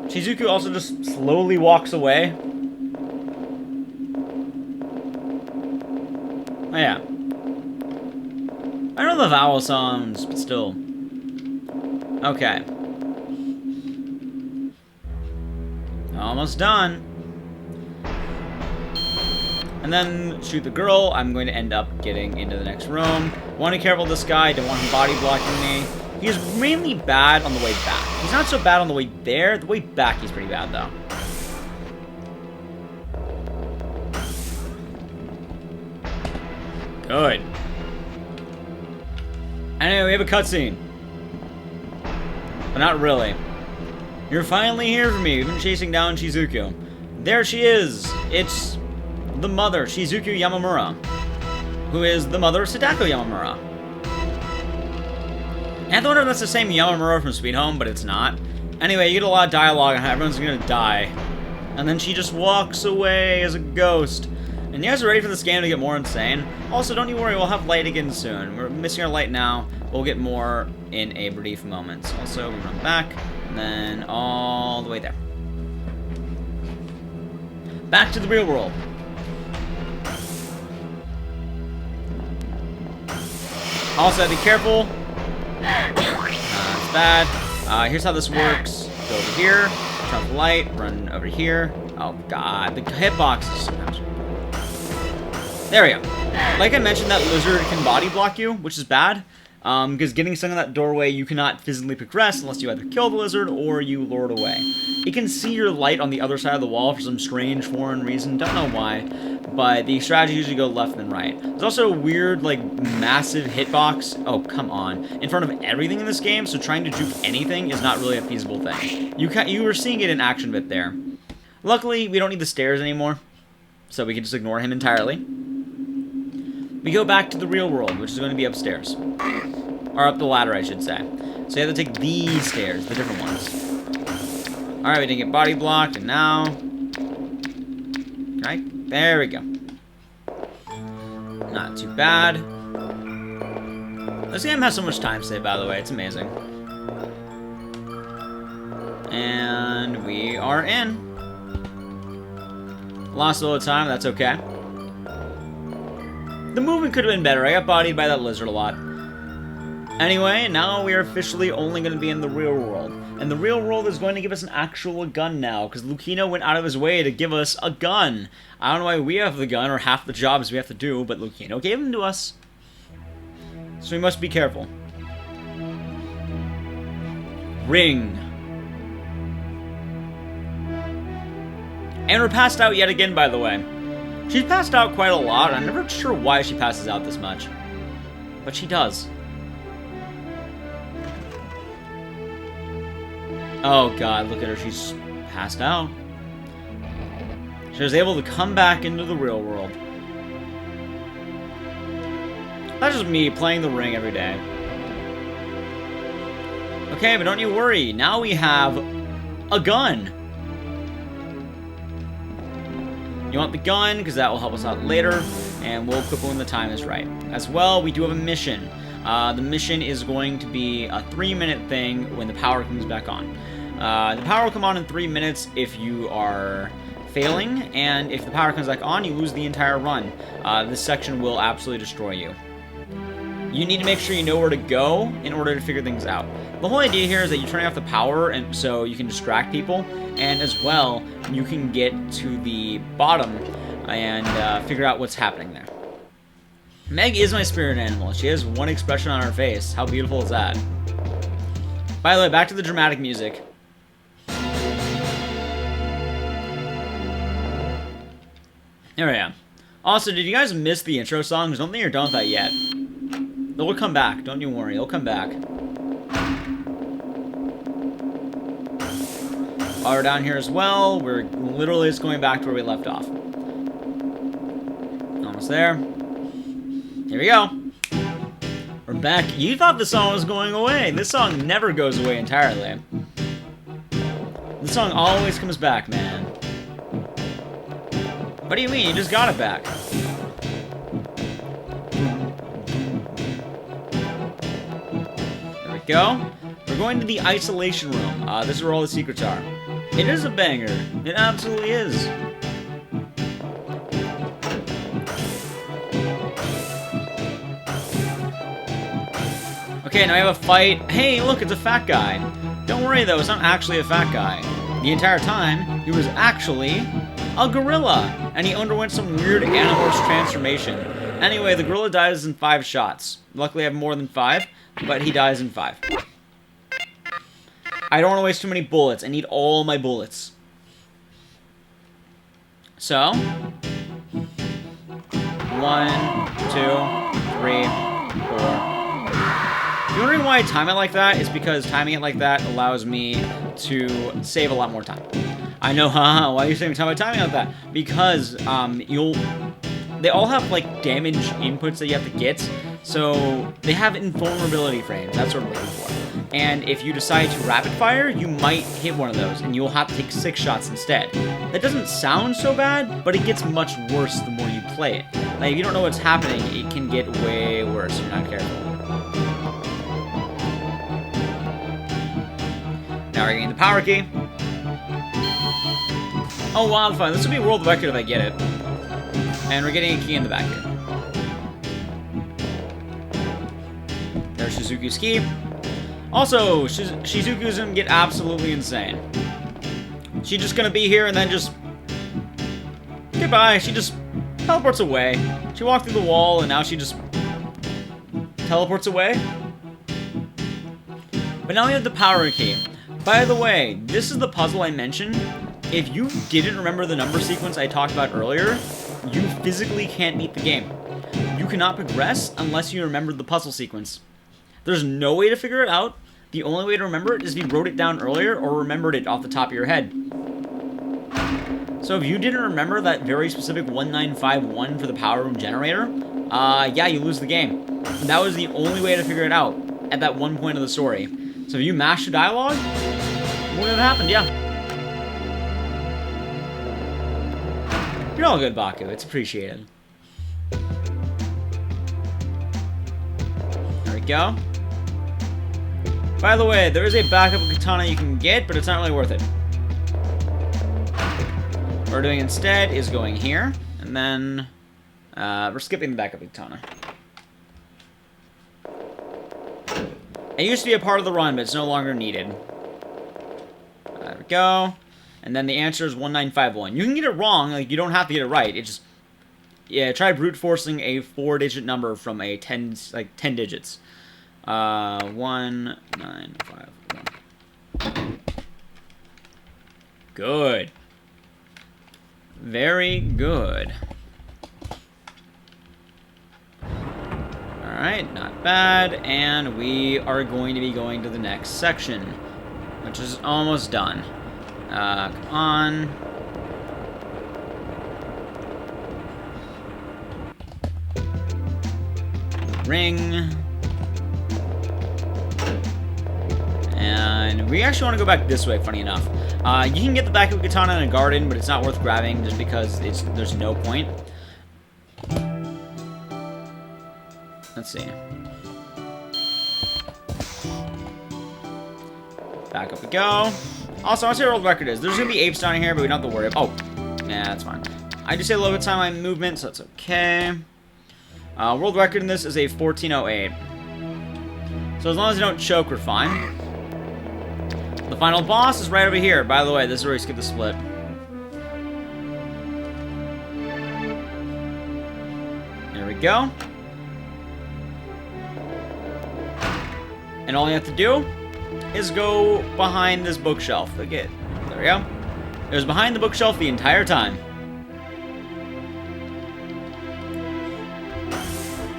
Shizuku also just slowly walks away. Oh yeah. I know the vowel sounds, but still. Okay. Almost done. And then shoot the girl. I'm going to end up getting into the next room. Want to be careful of this guy. Don't want him body blocking me. He's mainly bad on the way back. He's not so bad on the way there. The way back he's pretty bad though. Good. Anyway, we have a cutscene. But not really. You're finally here for me. We've been chasing down Shizuku. There she is. It's the mother, Shizuku Yamamura, who is the mother of Sadako Yamamura. I have to wonder if that's the same Yamamura from Sweet Home, but it's not. Anyway, you get a lot of dialogue on how everyone's gonna die. And then she just walks away as a ghost. And you guys are ready for this game to get more insane? Also, don't you worry, we'll have light again soon. We're missing our light now. We'll get more in a brief moment. Also, we run back, and then all the way there. Back to the real world. Also, be careful. It's bad. Here's how this works. Go over here, turn off the light, run over here. Oh god, the hitboxes sometimes. There we go. Like I mentioned, that lizard can body block you, which is bad. Because getting stuck in that doorway, you cannot physically progress unless you either kill the lizard or you lure it away. It can see your light on the other side of the wall for some strange foreign reason, don't know why, but the strategy usually go left than right. There's also a weird, like, massive hitbox, oh, come on, in front of everything in this game, so trying to juke anything is not really a feasible thing. You were seeing it in action a bit there. Luckily, we don't need the stairs anymore, so we can just ignore him entirely. We go back to the real world, which is going to be upstairs. Or up the ladder, I should say. So you have to take these stairs, the different ones. Alright, we didn't get body blocked, and now... Right? There we go. Not too bad. This game has so much time saved, by the way. It's amazing. And we are in. Lost a little time, that's okay. The movement could have been better. I got bodied by that lizard a lot. Anyway, now we are officially only going to be in the real world. And the real world is going to give us an actual gun now, because Lucino went out of his way to give us a gun. I don't know why we have the gun, or half the jobs we have to do, but Lucino gave them to us. So we must be careful. Ring. And we're passed out yet again, by the way. She's passed out quite a lot. I'm never sure why she passes out this much. But she does. Oh god, look at her. She's passed out. She was able to come back into the real world. That's just me playing the ring every day. Okay, but don't you worry. Now we have a gun. You want the gun, because that will help us out later. and we'll equip it when the time is right. As well, we do have a mission. The mission is going to be a 3-minute thing when the power comes back on. The power will come on in 3 minutes if you are failing, and if the power comes back on, you lose the entire run. This section will absolutely destroy you. You need to make sure you know where to go in order to figure things out. The whole idea here is that you're turning off the power and so you can distract people, and as well, you can get to the bottom and figure out what's happening there. Meg is my spirit animal. She has one expression on her face. How beautiful is that? By the way, back to the dramatic music. There we go. Also, did you guys miss the intro songs? I don't think you're done with that yet. They'll come back. Don't you worry. They'll come back. While we're down here as well, we're literally just going back to where we left off. Almost there. Here we go. We're back. You thought the song was going away. This song never goes away entirely. This song always comes back, man. What do you mean? You just got it back. There we go. We're going to the isolation room. This is where all the secrets are. It is a banger. It absolutely is. Okay, now we have a fight. Hey, look, it's a fat guy. Don't worry, though. It's not actually a fat guy. The entire time, he was actually a gorilla, and he underwent some weird animal transformation. Anyway, the gorilla dies in 5 shots. Luckily, I have more than 5, but he dies in 5. I don't want to waste too many bullets. I need all my bullets. So, 1, 2, 3, 4. If you're wondering why I time it like that, it's because timing it like that allows me to save a lot more time. I know, haha, why are you saving time by timing like that? Because, they all have, like, damage inputs that you have to get, so they have invulnerability frames, that's what I'm looking for. And if you decide to rapid fire, you might hit one of those, and you'll have to take 6 shots instead. That doesn't sound so bad, but it gets much worse the more you play it. Like, if you don't know what's happening, it can get way worse if you're not careful. Now we're getting the power key. Oh, wildfire. This will be a world record if I get it. And we're getting a key in the back here. There's Shizuku's key. Also, Shizuku's gonna get absolutely insane. She's just gonna be here and then just... Goodbye. She just teleports away. She walked through the wall and now she just... teleports away. But now we have the power key. By the way, this is the puzzle I mentioned. If you didn't remember the number sequence I talked about earlier, you physically can't beat the game. You cannot progress unless you remember the puzzle sequence. There's no way to figure it out. The only way to remember it is if you wrote it down earlier or remembered it off the top of your head. So if you didn't remember that very specific 1951 for the power room generator, yeah, you lose the game. And that was the only way to figure it out at that one point of the story. So if you mashed the dialogue, what would have happened? Yeah. You're all good, Baku. It's appreciated. There we go. By the way, there is a backup katana you can get, but it's not really worth it. What we're doing instead is going here, and then we're skipping the backup katana. It used to be a part of the run, but it's no longer needed. There we go. And then the answer is 1951. You can get it wrong, like you don't have to get it right. It just, yeah, try brute forcing a 4-digit number from a 10 digits. 1951. Good. Very good. Alright, not bad. And we are going to be going to the next section, which is almost done. Come on. Ring. And we actually want to go back this way, funny enough. You can get the backup katana in a garden, but it's not worth grabbing just because there's no point. Let's see. Back up we go. Also, I want to see what world record is. There's going to be apes down here, but we don't have to worry about... Oh, yeah, that's fine. I just say a little bit of time on movement, so that's okay. World record in this is a 14:08. So as long as I don't choke, we're fine. The final boss is right over here. By the way, this is where we skip the split. There we go. And all you have to do is go behind this bookshelf. Again, there we go. It was behind the bookshelf the entire time.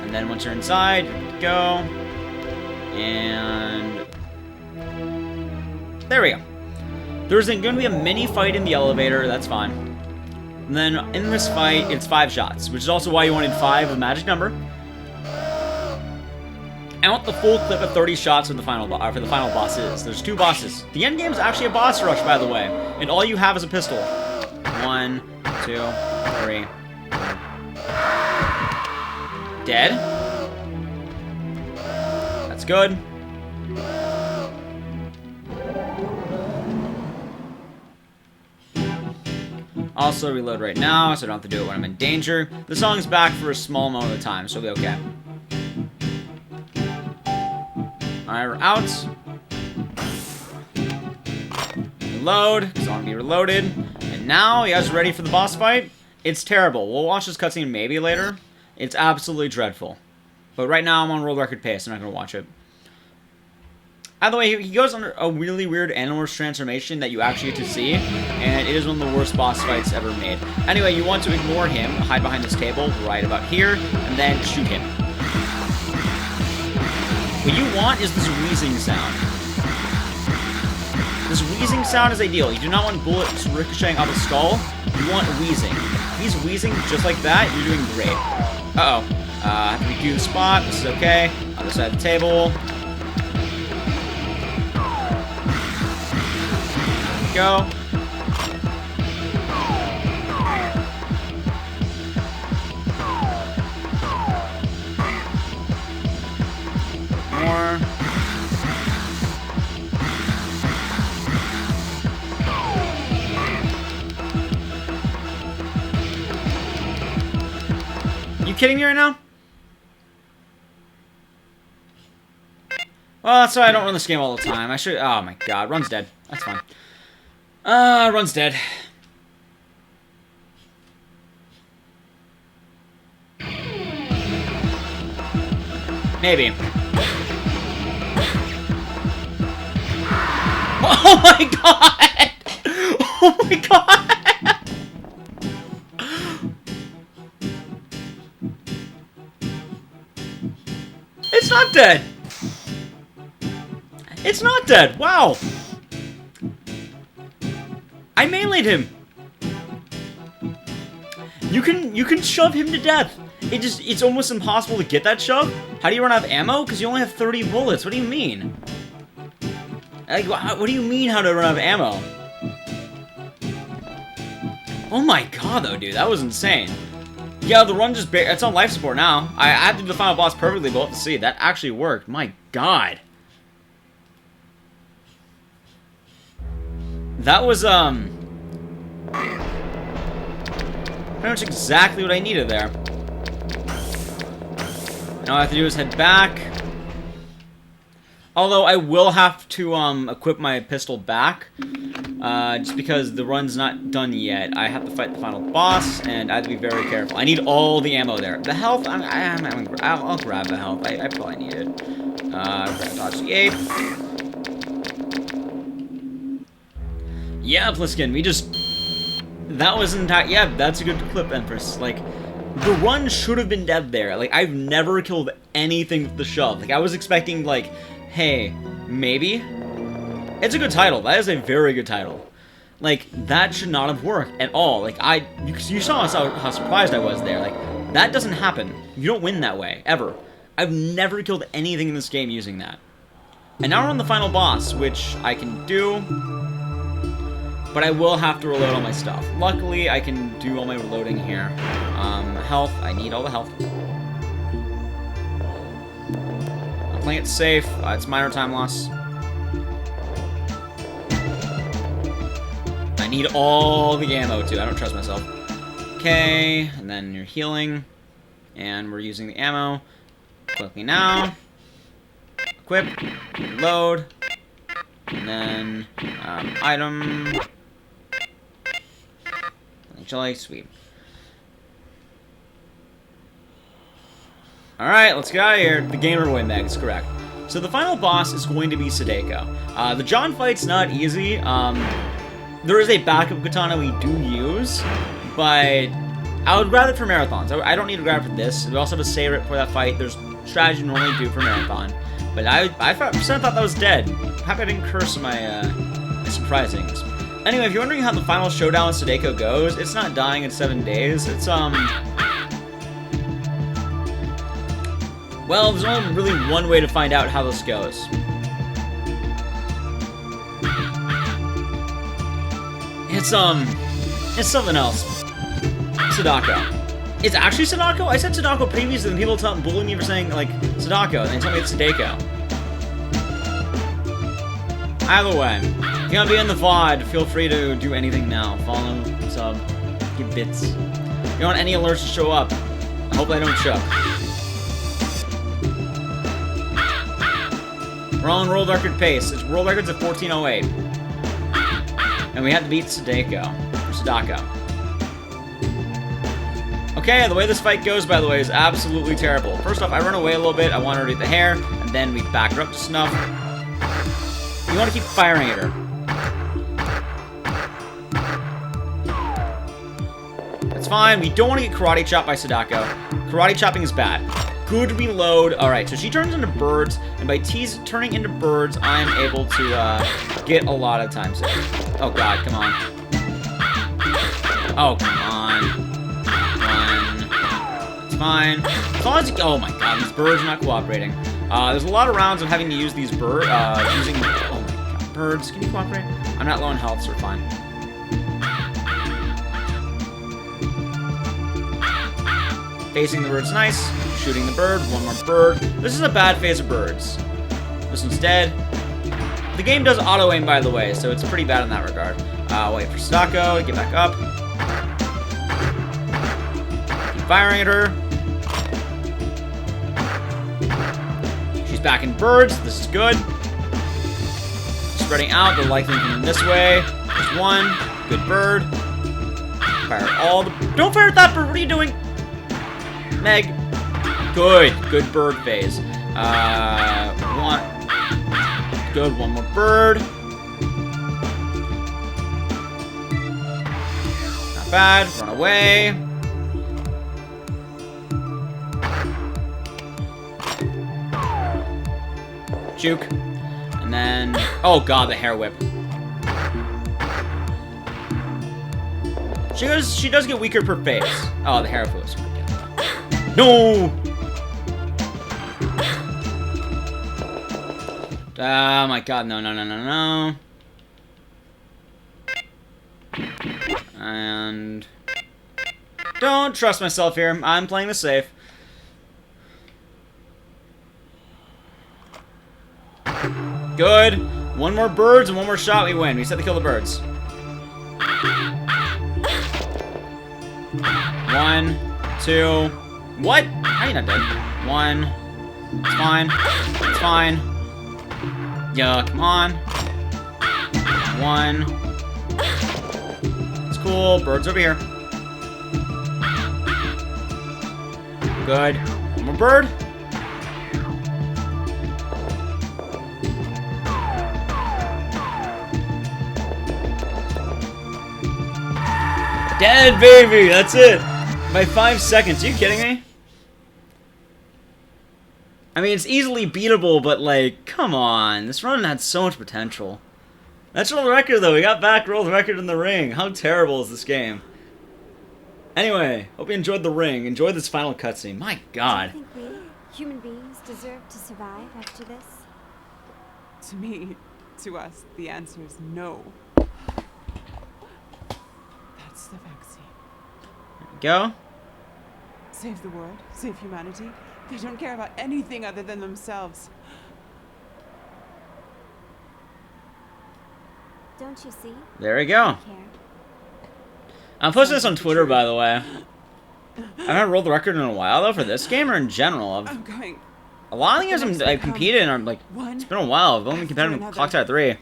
And then once you're inside, you're good to go. And there we go. There's going to be a mini fight in the elevator. That's fine. And then in this fight, it's 5 shots, which is also why you wanted 5, a magic number. I want the full clip of 30 shots for the final bosses. There's 2 bosses. The end game is actually a boss rush, by the way, and all you have is a pistol. 1, 2, 3. Dead. That's good. Also reload right now, so I don't have to do it when I'm in danger. The song's back for a small moment of time, so we'll be okay. Alright, we're out. Reload, because I want to be reloaded. And now, you guys ready for the boss fight? It's terrible. We'll watch this cutscene maybe later. It's absolutely dreadful. But right now, I'm on world record pace. I'm not going to watch it. By the way, he goes under a really weird Animorphs transformation that you actually get to see, and it is one of the worst boss fights ever made. Anyway, you want to ignore him, hide behind this table right about here, and then shoot him. What you want is this wheezing sound. This wheezing sound is ideal. You do not want bullets ricocheting off his skull. You want wheezing. If he's wheezing just like that, you're doing great. Uh-oh. I have to redo the spot. This is okay. Other side of the table. Go. More. You kidding me right now? Well, that's why I don't run this game all the time. I should. Oh my god, Run's dead. That's fine. Run's dead. Maybe. Oh my god! Oh my god! It's not dead! It's not dead! Wow! I meleeed him! You can shove him to death! It's almost impossible to get that shove. How do you run out of ammo? Because you only have 30 bullets. What do you mean? Like, what do you mean how to run out of ammo? Oh my god, though, dude. That was insane. Yeah, the run just... It's on life support now. I had to do the final boss perfectly, but we'll have to see. That actually worked. My god. That was, pretty much exactly what I needed there. Now all I have to do is head back. Although I will have to equip my pistol back, just because the run's not done yet. I have to fight the final boss, and I have to be very careful. I need all the ammo there. The health, I'll grab the health. I probably need it. Grab dodge the ape. Yeah, Pliskin, we just... That was entire... Yeah, that's a good clip, Empress. Like, the run should have been dead there. Like, I've never killed anything with the shove. Like, I was expecting, like, hey, maybe? It's a good title. That is a very good title. Like, that should not have worked at all. Like, you saw how surprised I was there. Like, that doesn't happen. You don't win that way, ever. I've never killed anything in this game using that. And now we're on the final boss, which I can do... But I will have to reload all my stuff. Luckily, I can do all my reloading here. Health. I need all the health. playing it safe. It's minor time loss. I need all the ammo, too. I don't trust myself. Okay, and then you're healing. And we're using the ammo. Quickly now. Equip. Load. And then, item. Jelly, sweet. Alright, let's get out of here. The gamer boy Meg is correct. So the final boss is going to be Sadeko. The John fight's not easy. There is a backup katana we do use, but I would grab it for marathons. I don't need to grab it for this. We also have to save it for that fight. There's strategy normally do for marathon. But I thought that was dead. I'm happy I didn't curse my surprisings. Anyway, if you're wondering how the final showdown with Sadeko goes, it's not dying in 7 days. It's, well, there's only really one way to find out how this goes. It's something else. Sadako. It's actually Sadako? I said Sadako previously, and people bully me for saying, like, Sadako, and they tell me it's Sadeko. Either way, if you want to be in the VOD, feel free to do anything now. Follow, sub, give bits. If you want any alerts to show up, I hope I don't show. We're all in world record pace. It's world records at 14:08. And we had to beat Sadako. Okay, the way this fight goes, by the way, is absolutely terrible. First off, I run away a little bit. I want her to get the hair, and then we back her up to snuff. You want to keep firing at her. That's fine. We don't want to get karate chopped by Sadako. Karate chopping is bad. Good reload. Alright, so she turns into birds, and by turning into birds, I am able to get a lot of time saved. Oh god, come on. Oh, come on. It's fine. As long as you, oh my god, these birds are not cooperating. There's a lot of rounds of having to use these birds, oh my god, birds, can you cooperate? I'm not low on health, so we're fine. Facing the bird's nice. Shooting the bird. One more bird. This is a bad phase of birds. This one's dead. The game does auto-aim, by the way, so it's pretty bad in that regard. Wait for Sadako. Get back up. Keep firing at her. She's back in birds. This is good. Spreading out. They're likely coming this way. There's one. Good bird. Fire all the... Don't fire at that bird! What are you doing? Meg. Good bird phase. One. Good, one more bird. Not bad. Run away. Juke. And then... Oh god, the hair whip. She does get weaker per phase. Oh, the hair whip was ridiculous. No! Oh my god, no. And... Don't trust myself here. I'm playing this safe. Good. One more birds and one more shot, we win. We just have to kill the birds. 1, 2... What? How are you not dead? 1. It's fine. It's fine. Yeah, come on. 1. It's cool. Birds over here. Good. One more bird. Dead, baby! That's it! By 5 seconds. Are you kidding me? I mean, it's easily beatable, but, like, come on. This run had so much potential. That's world record, though. We got back world record in the ring. How terrible is this game? Anyway, hope you enjoyed the ring. Enjoy this final cutscene. My god. Do you think we, human beings, deserve to survive after this? To me, to us, the answer is no. That's the vaccine. There we go. Save the world, save humanity. They don't care about anything other than themselves. Don't you see? There we go. I care. I'm posting this on Twitter, by the way. I haven't rolled the record in a while, though, for this game or in general. I'm going. A lot of the games I've competed in are, like, it's been a while. I've only competed in Clock Tower 3.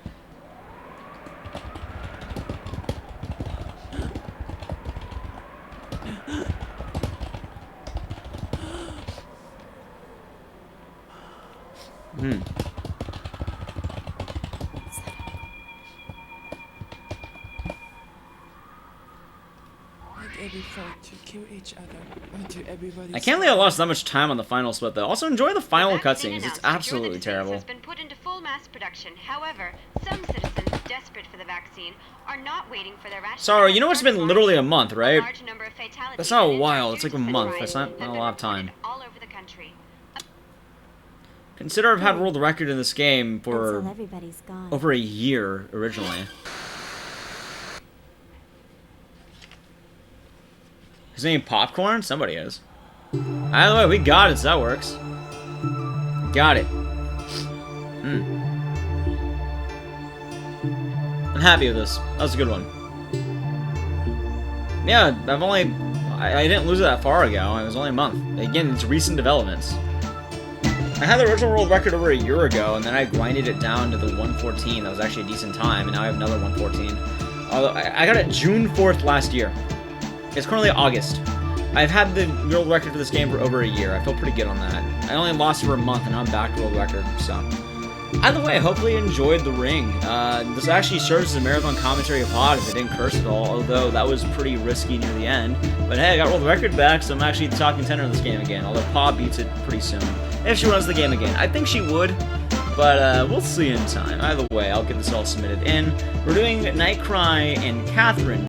I can't believe I lost that much time on the final split, though. Also, enjoy the final cutscenes. It's absolutely terrible. Has been put into full mass production. However, some citizens desperate for the vaccine are not waiting for their ration. Sorry, you know it's been literally a month, right? Large number of fatalities That's not a while. It's like a month. That's not a lot of time. All over the country. Consider I've had world record in this game for Until everybody's gone. over a year originally. Is there any popcorn? Somebody is. Either way, we got it, so that works. Got it. I'm happy with this. That was a good one. Yeah, I didn't lose it that far ago. It was only a month. Again, it's recent developments. I had the original world record over a year ago, and then I grinded it down to the 114. That was actually a decent time, and now I have another 114. Although, I got it June 4th last year. It's currently August. I've had the world record for this game for over a year. I feel pretty good on that. I only lost for a month, and now I'm back to world record, so. Either way, hopefully you enjoyed The Ring. This actually serves as a marathon commentary pod if I didn't curse at all, although that was pretty risky near the end. But hey, I got world record back, so I'm actually the top contender in this game again, although Pa beats it pretty soon. If she runs the game again. I think she would, but we'll see in time. Either way, I'll get this all submitted in. We're doing Nightcry and Catherine